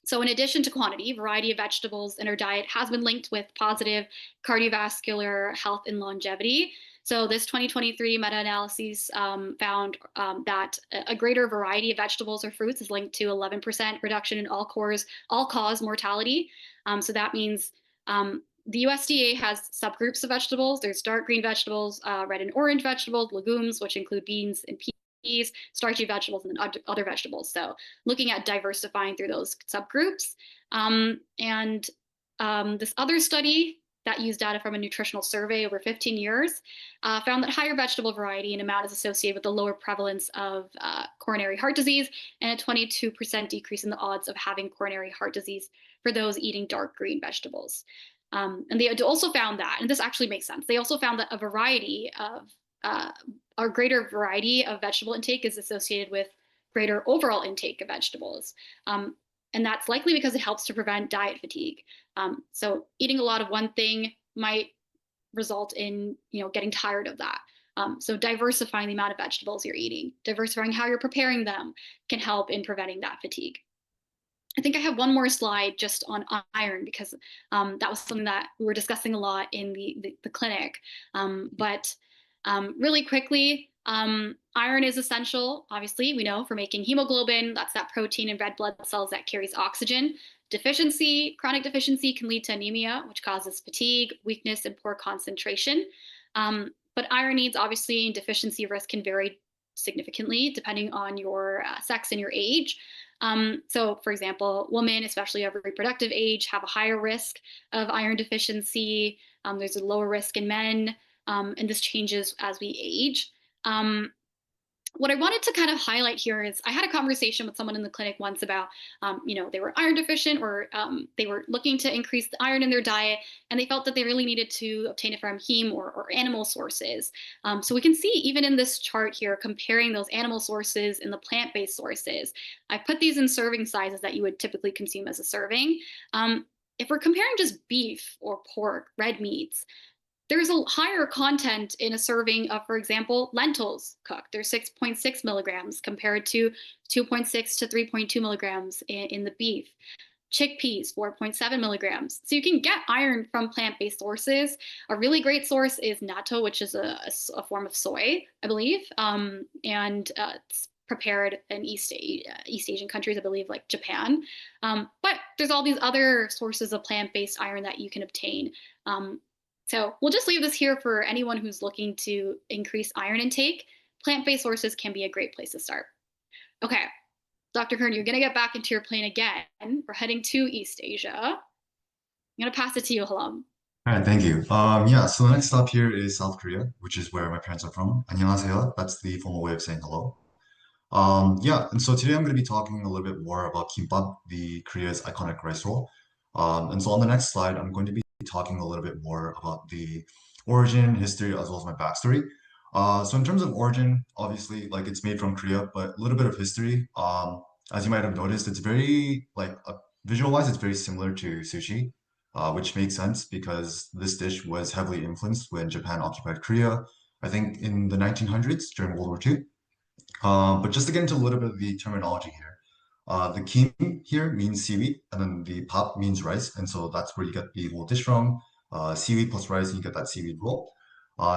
So in addition to quantity, variety of vegetables in our diet has been linked with positive cardiovascular health and longevity. So this 2023 meta-analysis found that a greater variety of vegetables or fruits is linked to 11% reduction in all-cause mortality. So that means the USDA has subgroups of vegetables. There's dark green vegetables, red and orange vegetables, legumes, which include beans and peas, starchy vegetables, and then other vegetables. So looking at diversifying through those subgroups. This other study that used data from a nutritional survey over 15 years found that higher vegetable variety and amount is associated with the lower prevalence of coronary heart disease and a 22% decrease in the odds of having coronary heart disease for those eating dark green vegetables. And they also found that, and this actually makes sense, they also found that a greater variety of vegetable intake is associated with greater overall intake of vegetables. And that's likely because it helps to prevent diet fatigue. So eating a lot of one thing might result in getting tired of that. So diversifying the amount of vegetables you're eating, diversifying how you're preparing them can help in preventing that fatigue. I think I have one more slide just on iron because that was something that we were discussing a lot in the clinic. Really quickly, iron is essential, obviously, we know, for making hemoglobin. That's that protein in red blood cells that carries oxygen. Chronic deficiency can lead to anemia, which causes fatigue, weakness, and poor concentration. But iron needs, obviously, and deficiency risk can vary significantly depending on your sex and your age. So, for example, women, especially of reproductive age, have a higher risk of iron deficiency. There's a lower risk in men. And this changes as we age. what I wanted to kind of highlight here is I had a conversation with someone in the clinic once about, they were iron deficient or they were looking to increase the iron in their diet, and they felt that they really needed to obtain it from heme or animal sources. So we can see even in this chart here, comparing those animal sources and the plant-based sources. I put these in serving sizes that you would typically consume as a serving. If we're comparing just beef or pork, red meats, there's a higher content in a serving of, for example, lentils cooked. There's 6.6 milligrams compared to 2.6 to 3.2 milligrams in the beef. Chickpeas, 4.7 milligrams. So you can get iron from plant-based sources. A really great source is natto, which is a form of soy, I believe. And it's prepared in East Asian countries, I believe, like Japan. But there's all these other sources of plant-based iron that you can obtain. So we'll just leave this here for anyone who's looking to increase iron intake. Plant-based sources can be a great place to start. Okay, Dr. Curnew, you're gonna get back into your plane again. We're heading to East Asia. I'm gonna pass it to you, Halam. All right, thank you. Yeah, so the next stop here is South Korea, which is where my parents are from. 안녕하세요. That's the formal way of saying hello. Yeah, and so today I'm going to be talking a little bit more about Kimbap, the Korea's iconic rice roll. And so on the next slide, I'm going to be talking a little bit more about the origin, history, as well as my backstory. So in terms of origin, obviously, like it's made from Korea, but a little bit of history. As you might have noticed, it's very visual-wise, it's very similar to sushi, which makes sense because this dish was heavily influenced when Japan occupied Korea, I think in the 1900s during World War II. But just to get into a little bit of the terminology here, the kim here means seaweed, and then the pap means rice, and so that's where you get the whole dish from. Seaweed plus rice, and you get that seaweed roll.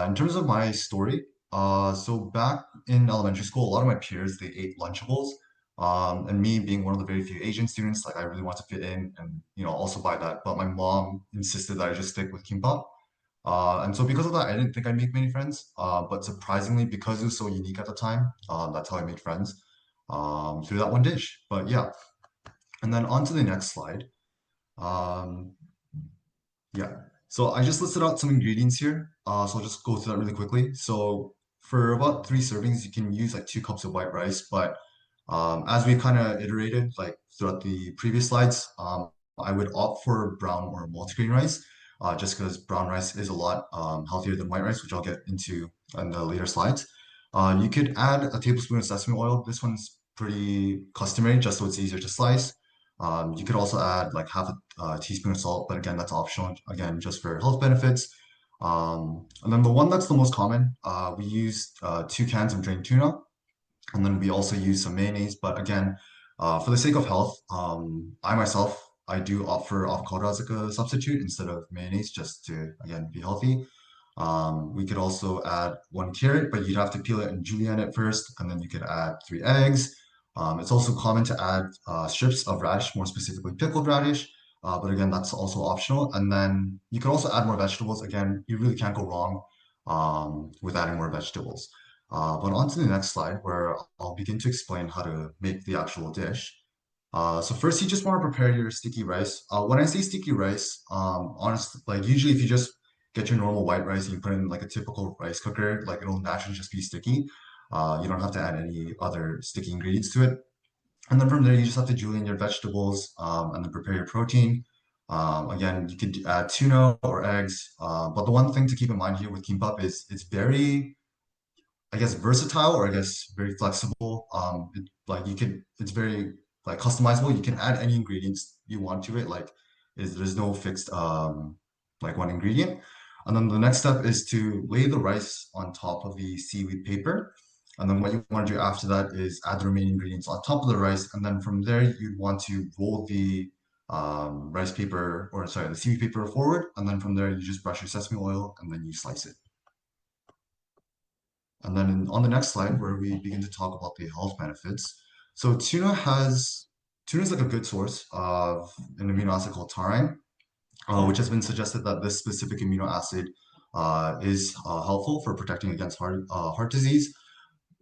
In terms of my story, so back in elementary school, a lot of my peers they ate Lunchables, and me being one of the very few Asian students, like I really want to fit in and also buy that. But my mom insisted that I just stick with kimbap. And so because of that, I didn't think I'd make many friends. But surprisingly, because it was so unique at the time, that's how I made friends through that one dish. But yeah, and then on to the next slide. Um, yeah, so I just listed out some ingredients here. So I'll just go through that really quickly. So for about 3 servings, you can use like 2 cups of white rice. But as we kind of iterated like throughout the previous slides, I would opt for brown or multigrain rice just because brown rice is a lot healthier than white rice, which I'll get into in the later slides. You could add a tablespoon of sesame oil. This one's pretty customary, just so it's easier to slice. You could also add like half a teaspoon of salt, but again, that's optional, again, just for health benefits. And then the one that's the most common, we use 2 cans of drained tuna. And then we also use some mayonnaise, but again, for the sake of health, I do opt for avocado as like a substitute instead of mayonnaise, just to again be healthy. We could also add 1 carrot, but you'd have to peel it and julienne it first, and then you could add 3 eggs. It's also common to add strips of radish, more specifically pickled radish, but again, that's also optional. And then you could also add more vegetables. Again, you really can't go wrong with adding more vegetables. But on to the next slide, where I'll begin to explain how to make the actual dish. So first, you just want to prepare your sticky rice. When I say sticky rice, honestly, like usually if you just get your normal white rice and you put it in like a typical rice cooker, like it'll naturally just be sticky. You don't have to add any other sticky ingredients to it. And then from there, you just have to julienne your vegetables and then prepare your protein. Again, you could add tuna or eggs. But the one thing to keep in mind here with kimbap is it's very, I guess, versatile, or I guess very flexible. It's very like customizable. You can add any ingredients you want to it. There's no fixed like one ingredient. And then the next step is to lay the rice on top of the seaweed paper. And then what you want to do after that is add the remaining ingredients on top of the rice. And then from there, you'd want to roll the the seaweed paper forward. And then from there, you just brush your sesame oil and then you slice it. And then on the next slide, where we begin to talk about the health benefits. So tuna is like a good source of an amino acid called taurine, which has been suggested that this specific amino acid is helpful for protecting against heart disease.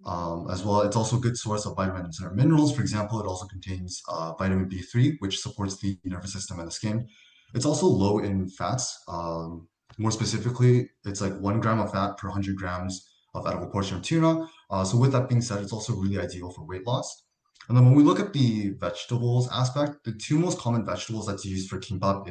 As well, it's also a good source of vitamins and minerals. For example, it also contains vitamin B3, which supports the nervous system and the skin. It's also low in fats. More specifically, it's like 1 gram of fat per 100 grams of edible portion of tuna. So with that being said, it's also really ideal for weight loss. And then when we look at the vegetables aspect, the two most common vegetables that's used for kimbap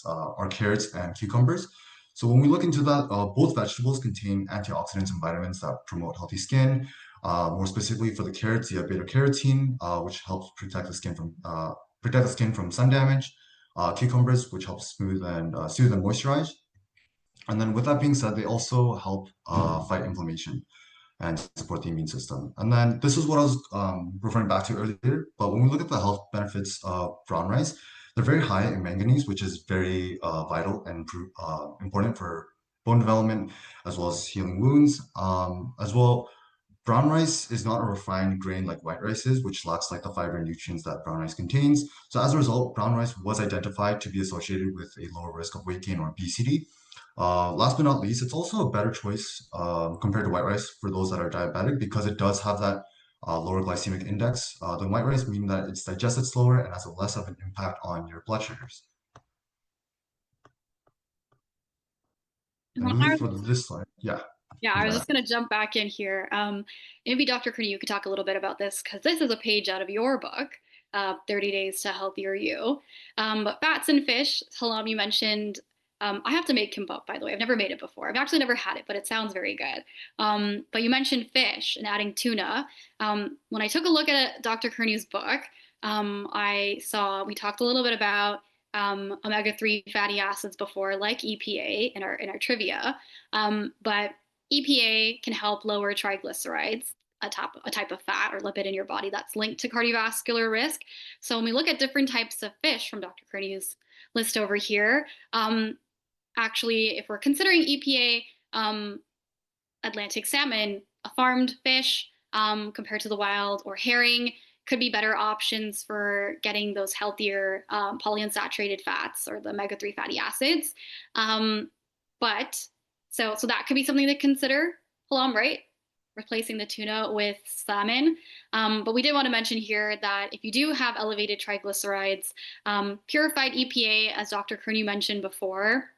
are carrots and cucumbers. So when we look into that, both vegetables contain antioxidants and vitamins that promote healthy skin. More specifically for the carrots, you have beta carotene, which helps protect the skin from sun damage. Cucumbers, which helps soothe and moisturize. And then with that being said, they also help fight inflammation and support the immune system. And then this is what I was referring back to earlier. But when we look at the health benefits of brown rice, they're very high in manganese, which is very vital and important for bone development, as well as healing wounds. As well, brown rice is not a refined grain like white rice is, which lacks like the fiber and nutrients that brown rice contains. So as a result, brown rice was identified to be associated with a lower risk of weight gain or obesity. Last but not least, it's also a better choice compared to white rice for those that are diabetic because it does have that lower glycemic index. The white rice meaning that it's digested slower and has a less of an impact on your blood sugars. And really for this slide, yeah. Yeah, I was just going to jump back in here. Maybe Dr. Curnew, you could talk a little bit about this because this is a page out of your book, 30 Days to Healthier You. But fats and fish, Salam, you mentioned. I have to make kimbap, by the way. I've never made it before. I've actually never had it, but it sounds very good. But you mentioned fish and adding tuna. When I took a look at Dr. Curnew's book, we talked a little bit about omega-3 fatty acids before, like EPA in our trivia. But EPA can help lower triglycerides, a type of fat or lipid in your body that's linked to cardiovascular risk. So when we look at different types of fish from Dr. Curnew's list over here, actually, if we're considering EPA, Atlantic salmon, a farmed fish compared to the wild, or herring could be better options for getting those healthier polyunsaturated fats or the omega-3 fatty acids. So that could be something to consider, Halam, right? Replacing the tuna with salmon. But we did want to mention here that if you do have elevated triglycerides, purified EPA, as Dr. Curnew mentioned before,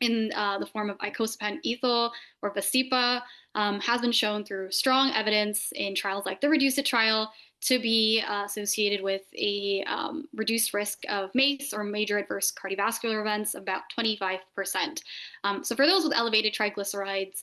in the form of icosapent ethyl or Vasipa, has been shown through strong evidence in trials like the REDUCE-IT trial to be associated with a reduced risk of MACE or major adverse cardiovascular events, about 25%. So for those with elevated triglycerides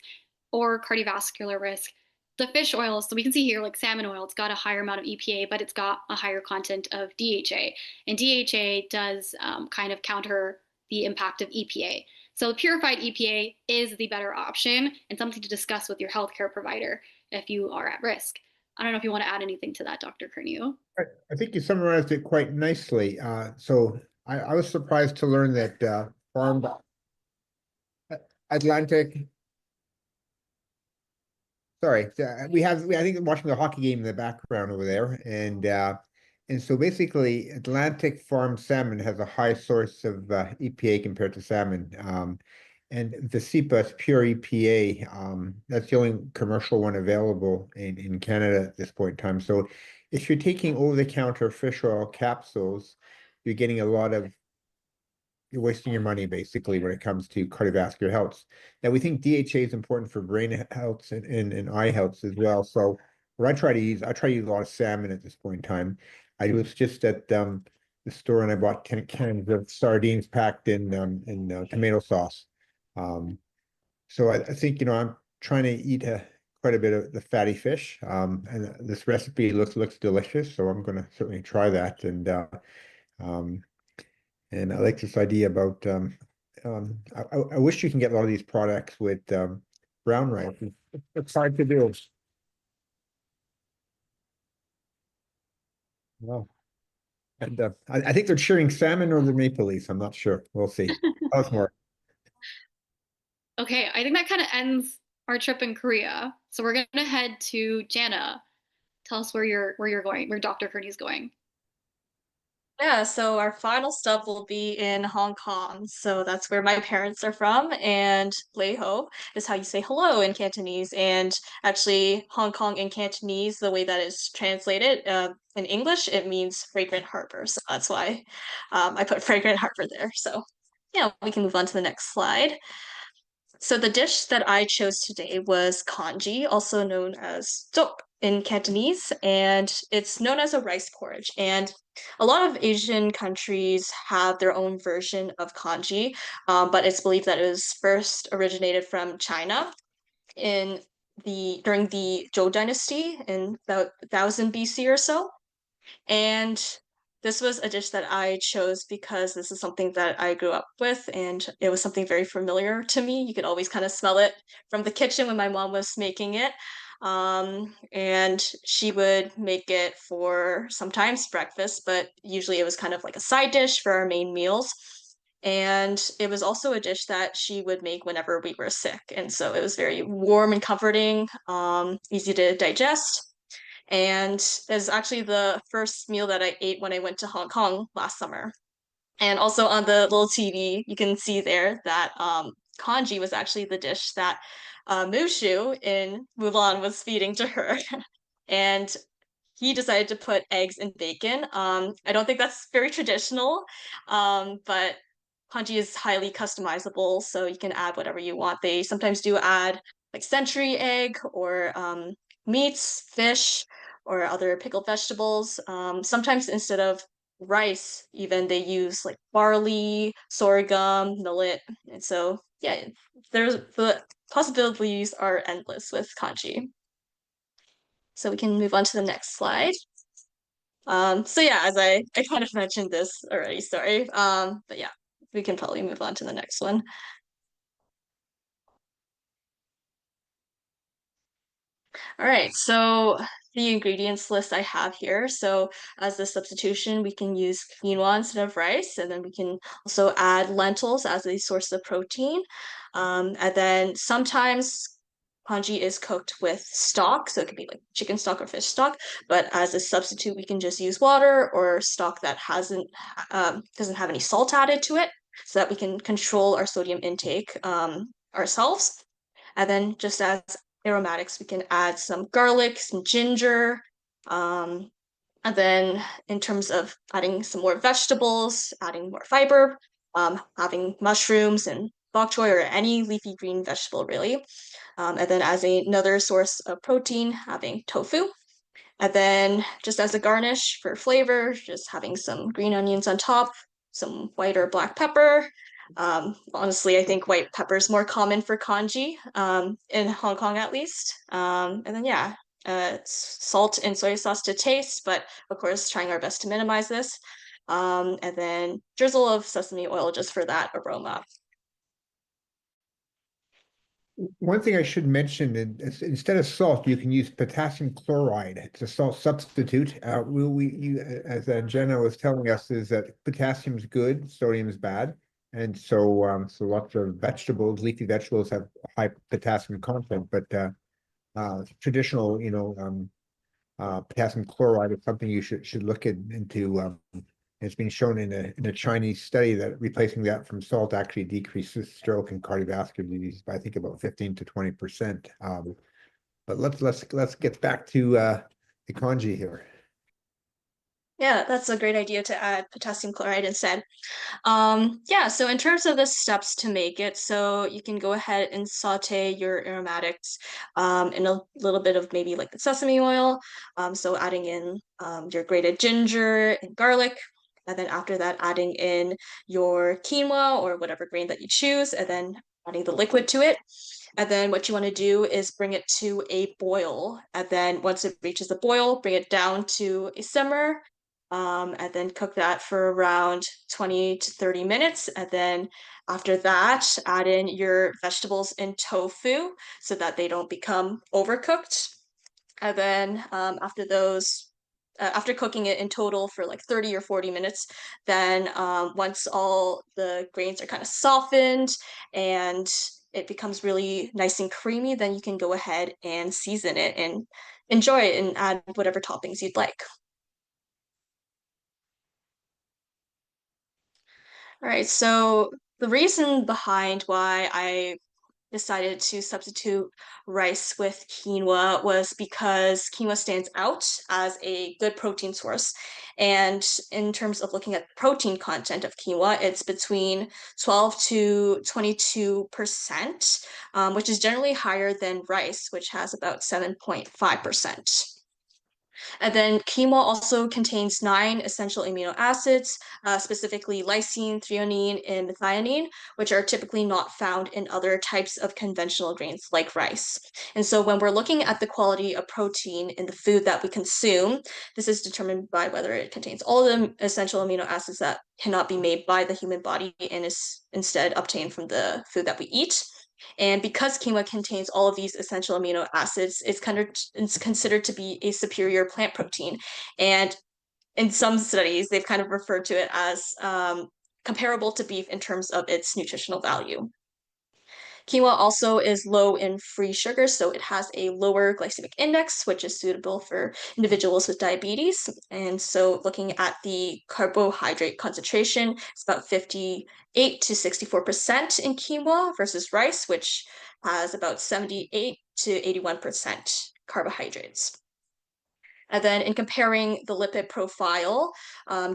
or cardiovascular risk, the fish oils, so we can see here like salmon oil, it's got a higher amount of EPA, but it's got a higher content of DHA. And DHA does kind of counter the impact of EPA. So purified EPA is the better option and something to discuss with your healthcare provider if you are at risk. I don't know if you want to add anything to that, Dr. Curnew. I think you summarized it quite nicely. So I was surprised to learn that farmed Atlantic. Sorry, I think I'm watching the hockey game in the background over there, and so basically Atlantic farmed salmon has a high source of EPA compared to salmon. And the CEPA, pure EPA, that's the only commercial one available in Canada at this point in time. So if you're taking over-the-counter fish oil capsules, you're getting you're wasting your money basically when it comes to cardiovascular health. Now we think DHA is important for brain health and eye health as well. So what I try to use a lot of salmon at this point in time. I was just at the store and I bought 10 cans of sardines packed in tomato sauce. So I think, I'm trying to eat quite a bit of the fatty fish. And this recipe looks delicious, so I'm going to certainly try that. And I like this idea about I wish you can get a lot of these products with brown rice. It's hard to do. Wow. And I think they're cheering salmon or the Maple Leafs. I'm not sure. We'll see. Tell us more. Okay, I think that kind of ends our trip in Korea. So we're gonna head to Jana. Tell us where you're going, where Dr. Curnew's going. Yeah, so our final stop will be in Hong Kong. So that's where my parents are from, and Lei Ho is how you say hello in Cantonese. And actually, Hong Kong in Cantonese, the way that it's translated in English, it means fragrant harbor. So that's why I put fragrant harbor there. So yeah, we can move on to the next slide. So the dish that I chose today was congee, also known as tok in Cantonese, and it's known as a rice porridge. And a lot of Asian countries have their own version of congee, but it's believed that it was first originated from China in during the Zhou dynasty in about 1000 BC or so. And this was a dish that I chose because this is something that I grew up with, and it was something very familiar to me. You could always kind of smell it from the kitchen when my mom was making it. And she would make it for sometimes breakfast, but usually it was kind of like a side dish for our main meals. And it was also a dish that she would make whenever we were sick. And so it was very warm and comforting, easy to digest. And it was actually the first meal that I ate when I went to Hong Kong last summer. And also on the little TV, you can see there that congee was actually the dish that Mushu in Mulan was feeding to her. And he decided to put eggs and bacon. I don't think that's very traditional, but congee is highly customizable, so you can add whatever you want. They sometimes do add like century egg or meats, fish, or other pickled vegetables. Sometimes instead of rice, even they use like barley, sorghum, millet, and so yeah, there's the possibilities are endless with congee. So we can move on to the next slide. So yeah, as I kind of mentioned this already, sorry. But yeah, we can probably move on to the next one. All right, so the ingredients list I have here. So as the substitution, we can use quinoa instead of rice, and then we can also add lentils as a source of protein. And then sometimes congee is cooked with stock, so it could be like chicken stock or fish stock. But as a substitute, we can just use water or stock that doesn't have any salt added to it, so that we can control our sodium intake ourselves. And then just as aromatics, we can add some garlic, some ginger. And then in terms of adding some more vegetables, adding more fiber, having mushrooms and bok choy or any leafy green vegetable really. And then as another source of protein, having tofu. And then just as a garnish for flavor, just having some green onions on top, some white or black pepper. Honestly, I think white pepper is more common for congee, in Hong Kong at least. And then yeah, salt and soy sauce to taste, but of course trying our best to minimize this. And then drizzle of sesame oil just for that aroma. One thing I should mention is instead of salt, you can use potassium chloride. It's a salt substitute. As Jenna was telling us, is that potassium is good, sodium is bad, and so lots of vegetables, leafy vegetables, have high potassium content. But traditional, potassium chloride is something you should look into. It's been shown in a Chinese study that replacing that from salt actually decreases stroke and cardiovascular disease by I think about 15 to 20%. But let's get back to the congee here. Yeah, that's a great idea to add potassium chloride instead. Yeah, so in terms of the steps to make it, so you can go ahead and saute your aromatics in a little bit of maybe like the sesame oil. So adding in your grated ginger and garlic. And then after that, adding in your quinoa or whatever grain that you choose, and then adding the liquid to it. And then what you want to do is bring it to a boil. And then once it reaches the boil, bring it down to a simmer, and then cook that for around 20 to 30 minutes. And then after that, add in your vegetables and tofu so that they don't become overcooked. And then after cooking it in total for like 30 or 40 minutes, then once all the grains are kind of softened and it becomes really nice and creamy, then you can go ahead and season it and enjoy it and add whatever toppings you'd like. All right, so the reason behind why I decided to substitute rice with quinoa was because quinoa stands out as a good protein source. And in terms of looking at the protein content of quinoa, it's between 12 to 22%, which is generally higher than rice, which has about 7.5%. And then quinoa also contains 9 essential amino acids, specifically lysine, threonine, and methionine, which are typically not found in other types of conventional grains like rice. And so when we're looking at the quality of protein in the food that we consume, this is determined by whether it contains all the essential amino acids that cannot be made by the human body and is instead obtained from the food that we eat. And because quinoa contains all of these essential amino acids, it's considered to be a superior plant protein. And in some studies, they've kind of referred to it as comparable to beef in terms of its nutritional value. Quinoa also is low in free sugar, so it has a lower glycemic index, which is suitable for individuals with diabetes. And so looking at the carbohydrate concentration, it's about 58 to 64% in quinoa versus rice, which has about 78 to 81% carbohydrates. And then in comparing the lipid profile,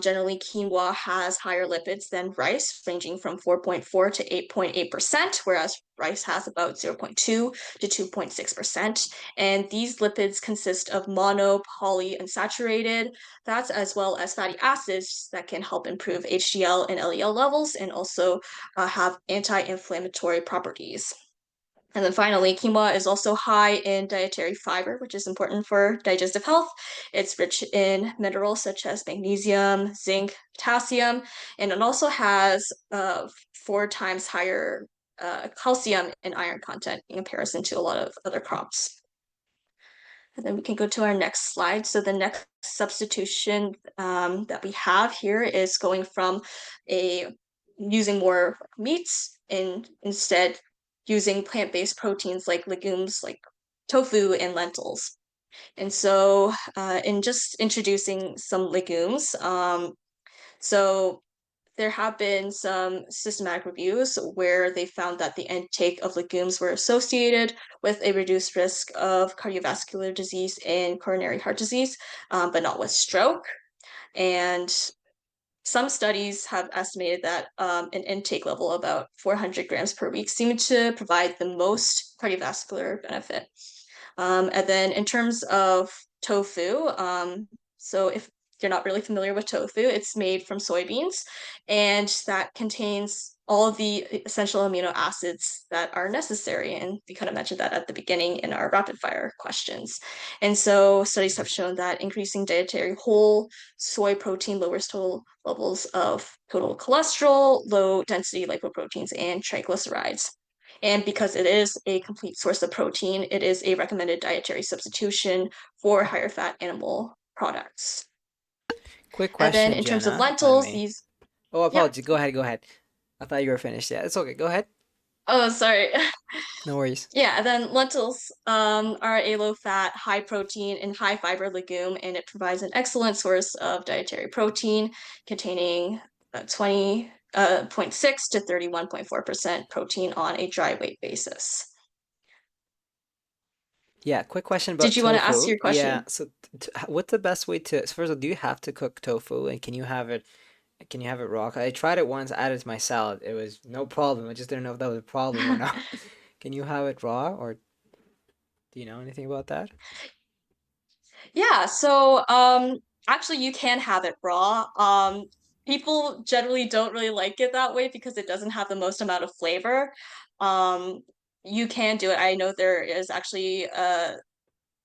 generally quinoa has higher lipids than rice, ranging from 4.4 to 8.8%, whereas rice has about 0.2 to 2.6%. And these lipids consist of mono, poly, and saturated fats, as well as fatty acids that can help improve HDL and LDL levels and also have anti-inflammatory properties. And then finally, quinoa is also high in dietary fiber, which is important for digestive health. It's rich in minerals such as magnesium, zinc, potassium, and it also has 4 times higher calcium and iron content in comparison to a lot of other crops. And then we can go to our next slide. So the next substitution that we have here is going from using more meats and instead using plant-based proteins like legumes like tofu and lentils. And so in just introducing some legumes, so there have been some systematic reviews where they found that the intake of legumes were associated with a reduced risk of cardiovascular disease and coronary heart disease, but not with stroke. And some studies have estimated that an intake level of about 400 grams per week seemed to provide the most cardiovascular benefit. And then in terms of tofu, so if you're not really familiar with tofu, it's made from soybeans, and that contains all of the essential amino acids that are necessary. And we kind of mentioned that at the beginning in our rapid fire questions. And so studies have shown that increasing dietary whole soy protein lowers total levels of total cholesterol, low density lipoproteins, and triglycerides. And because it is a complete source of protein, it is a recommended dietary substitution for higher fat animal products. Quick And then question, in terms of Jenna, if I lentils, may. Oh, yeah. apology. Go ahead, go ahead. I thought you were finished. Yeah, it's okay. Go ahead. Oh, sorry. No worries. Yeah, and then lentils are a low-fat, high-protein, and high-fiber legume, and it provides an excellent source of dietary protein containing 20.6 to 31.4% protein on a dry weight basis. Yeah, quick question about Did you want to ask tofu. your question? Yeah, so what's the best way to, so first of all, do you have to cook tofu and can you have it raw? 'Cause I tried it once, added it to my salad. It was no problem. I just didn't know if that was a problem or not. Can you have it raw, or do you know anything about that? Yeah, so actually you can have it raw. People generally don't really like it that way because it doesn't have the most amount of flavor. Um, you can do it. I know there is actually a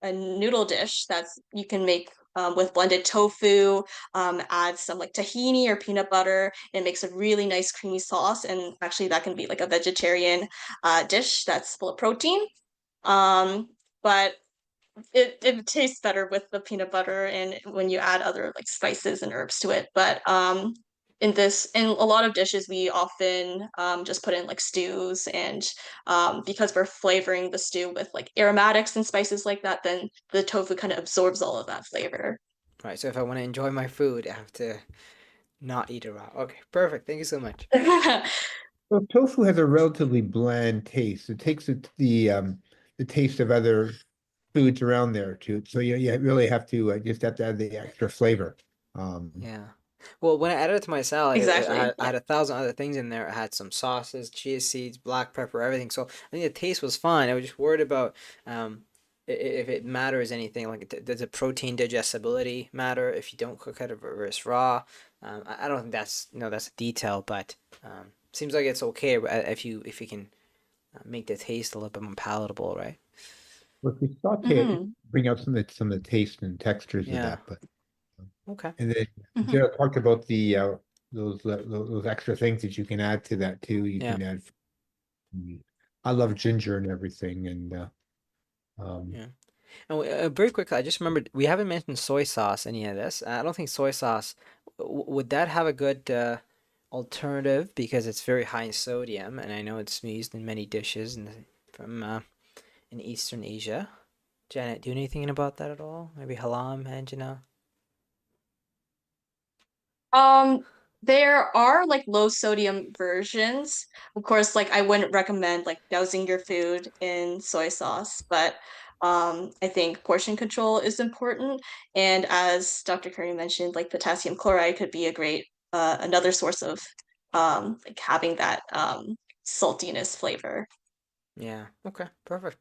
noodle dish that's you can make with blended tofu, add some like tahini or peanut butter, and it makes a really nice creamy sauce. And actually that can be like a vegetarian dish that's full of protein. But it tastes better with the peanut butter and when you add other like spices and herbs to it. But in a lot of dishes we often just put in like stews, and because we're flavoring the stew with like aromatics and spices like that, then the tofu kind of absorbs all of that flavor. Right, so if I want to enjoy my food, I have to not eat it raw. Okay, perfect. Thank you so much. Well, tofu has a relatively bland taste. It takes the taste of other foods around there too. So you really have to just have to add the extra flavor. Um, Yeah. Well, when I added it to my salad, Exactly. I Yeah. had 1,000 other things in there. It had some sauces, chia seeds, black pepper, everything. So I think the taste was fine. I was just worried about if it matters anything. Like, does the protein digestibility matter if you don't cook it versus raw? I don't think that's that's a detail, but seems like it's okay if you can make the taste a little bit more palatable, right? if you saute it, Hmm. bring out some of the taste and textures of Yeah. that. But Okay. and then Hmm. Jared talked about the those extra things that you can add to that too. You Yeah. can add. I love ginger and everything, and Yeah. And very quickly, I just remembered we haven't mentioned soy sauce any of this. I don't think soy sauce would that have a good alternative because it's very high in sodium, and I know it's used in many dishes from in Eastern Asia. Janet, do you know anything about that at all? Maybe halam, angina? Um, there are like low sodium versions. Of course, like I wouldn't recommend like dousing your food in soy sauce, but I think portion control is important. And as Dr. Curry mentioned, like potassium chloride could be a great another source of like having that saltiness flavor. Yeah. Okay. Perfect.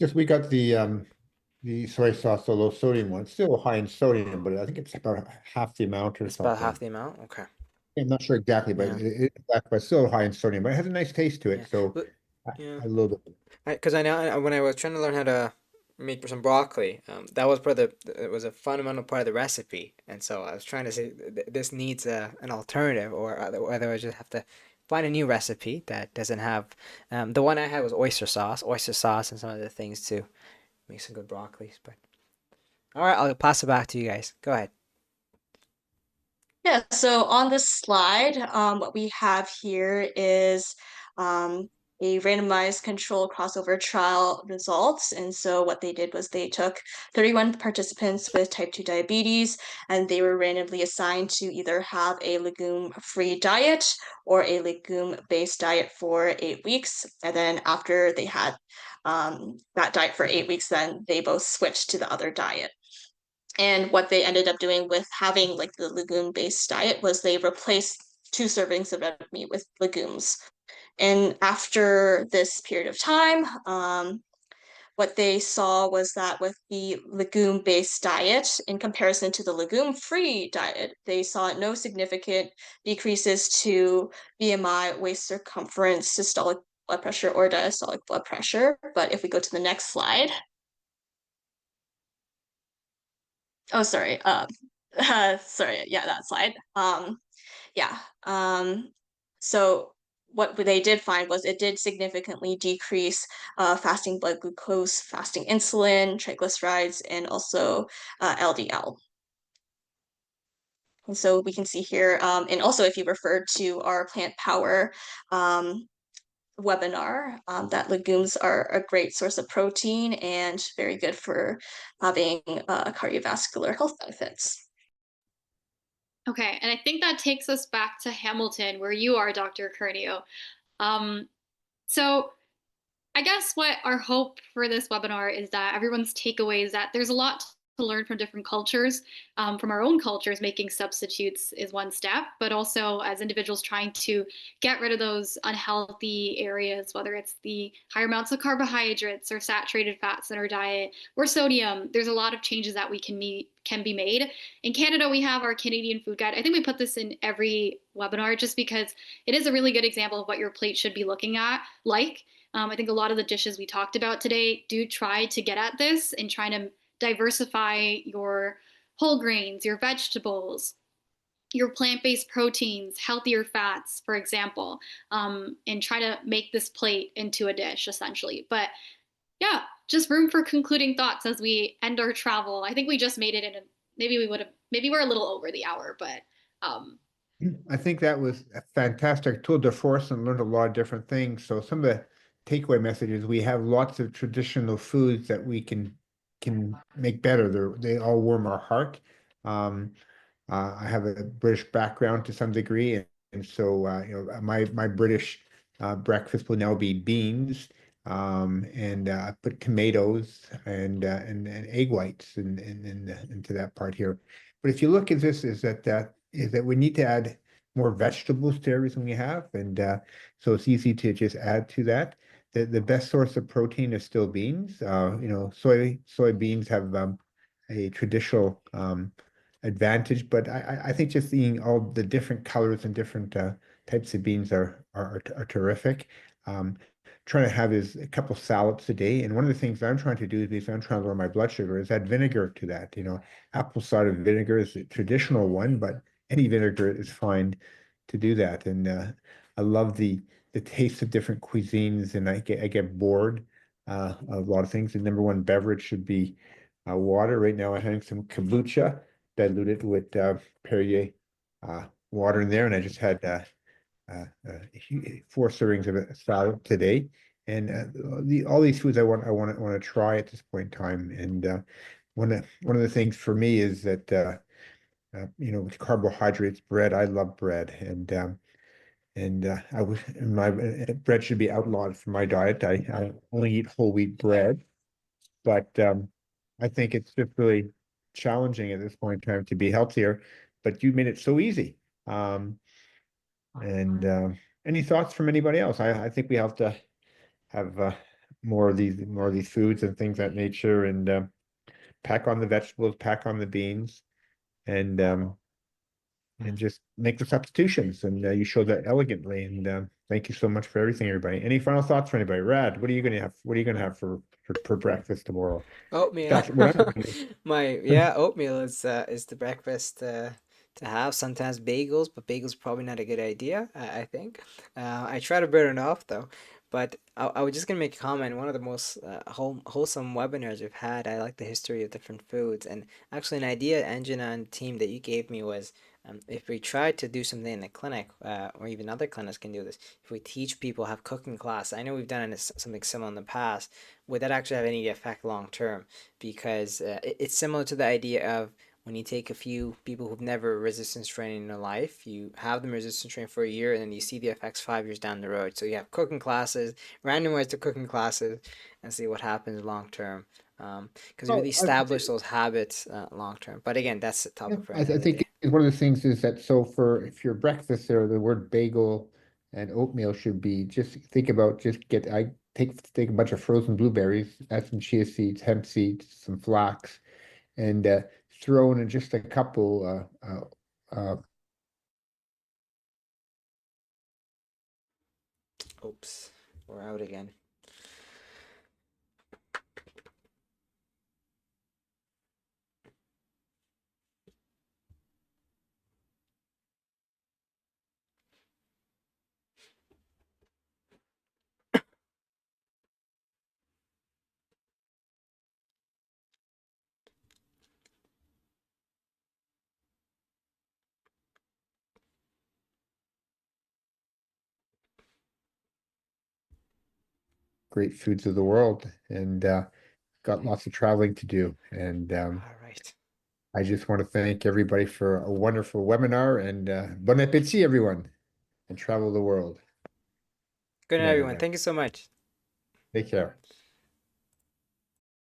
just we got the soy sauce, the low sodium one. It's still high in sodium, but I think it's about half the amount or It's about half something. the amount. Okay. I'm not sure exactly, but Yeah. but still high in sodium. But it has a nice taste to Yeah. it, so But yeah. I love it. Because I know when I was trying to learn how to make some broccoli, that was part of it was a fundamental part of the recipe, and so I was trying to say this needs an alternative, or otherwise I just have to find a new recipe that doesn't have. The one I had was oyster sauce, and some other things to make some good broccolis. But all right, I'll pass it back to you guys. Go ahead. Yeah, so on this slide, what we have here is um, a randomized control crossover trial results. And so what they did was they took 31 participants with type 2 diabetes, and they were randomly assigned to either have a legume-free diet or a legume-based diet for 8 weeks. And then after they had that diet for 8 weeks, then they both switched to the other diet. And what they ended up doing with having like the legume-based diet was they replaced 2 servings of red meat with legumes. And after this period of time, what they saw was that with the legume-based diet, in comparison to the legume-free diet, they saw no significant decreases to BMI, waist circumference, systolic blood pressure, or diastolic blood pressure. But if we go to the next slide, oh, sorry, sorry, yeah, that slide. Yeah. So what they did find was it did significantly decrease fasting blood glucose, fasting insulin, triglycerides, and also LDL. And so we can see here, and also if you refer to our plant power webinar, that legumes are a great source of protein and very good for having cardiovascular health benefits. Okay, and I think that takes us back to Hamilton, where you are, Dr. Curnew. Um, so I guess what our hope for this webinar is that everyone's takeaway is that there's a lot to learn from different cultures. From our own cultures, making substitutes is one step, but also as individuals trying to get rid of those unhealthy areas, whether it's the higher amounts of carbohydrates or saturated fats in our diet or sodium, there's a lot of changes that can be made. In Canada, we have our Canadian food guide. I think we put this in every webinar just because it is a really good example of what your plate should be looking at like. I think a lot of the dishes we talked about today do try to get at this and trying to diversify your whole grains, your vegetables, your plant-based proteins, healthier fats, for example, and try to make this plate into a dish essentially. But yeah, just room for concluding thoughts as we end our travel. I think we just made it in maybe we're a little over the hour, but um, I think that was a fantastic tour de force and learned a lot of different things. So some of the takeaway messages, we have lots of traditional foods that we can make better. They all warm our heart. I have a British background to some degree, and so my British breakfast will now be beans, and I put tomatoes and egg whites into that part here. But if you look at this, is that we need to add more vegetables to everything we have, and so it's easy to just add to that. The best source of protein is still beans. Soybeans have a traditional advantage, but I think just seeing all the different colors and different types of beans are terrific. Um, Trying to have is a couple salads a day, and one of the things I'm trying to do is because I'm trying to lower my blood sugar is add vinegar to that. Apple cider vinegar is a traditional one, but any vinegar is fine to do that. And I love the taste of different cuisines, and I get bored of a lot of things. The number one beverage should be water. Right now, I'm having some kombucha diluted with Perrier water in there, and I just had 4 servings of a salad today. And all these foods I want to try at this point in time. And one of the things for me is that with carbohydrates, bread. I love bread, and I wish my bread should be outlawed from my diet. I only eat whole wheat bread, but I think it's just really challenging at this point in time to be healthier. But you made it so easy. And any thoughts from anybody else? I think we have to have more of these foods and things of that nature, and pack on the vegetables, pack on the beans, and just make the substitutions. And you showed that elegantly. And thank you so much for everything, everybody. Any final thoughts for anybody? Rad, what are you gonna have? What are you gonna have for breakfast tomorrow? Oatmeal. That's what I'm doing. Oatmeal is the breakfast to have. Sometimes bagels, but bagels probably not a good idea, I think. I try to burn it off though. But I was just gonna make a comment. One of the most wholesome webinars we've had. I like the history of different foods, and actually an idea, Angela and team, that you gave me was, if we try to do something in the clinic, or even other clinics can do this, if we teach people have cooking class. I know we've done something similar in the past. Would that actually have any effect long term? Because it's similar to the idea of when you take a few people who've never resistance trained in their life, you have them resistance train for a year, and then you see the effects 5 years down the road. So you have cooking classes, randomize the cooking classes, and see what happens long term. Because really Well, establish those habits long term. But again, that's a yeah, topic for I another think day. one of the things is that if your breakfast there, the word bagel and oatmeal should be just think about I take a bunch of frozen blueberries, add some chia seeds, hemp seeds, some flax, and throw in just a couple Oops, we're out again. great foods of the world, and got lots of traveling to do. And All right. I just want to thank everybody for a wonderful webinar, and bon appétit, everyone, and travel the world. Good Good night, night, everyone. everybody. Thank you so much. Take care.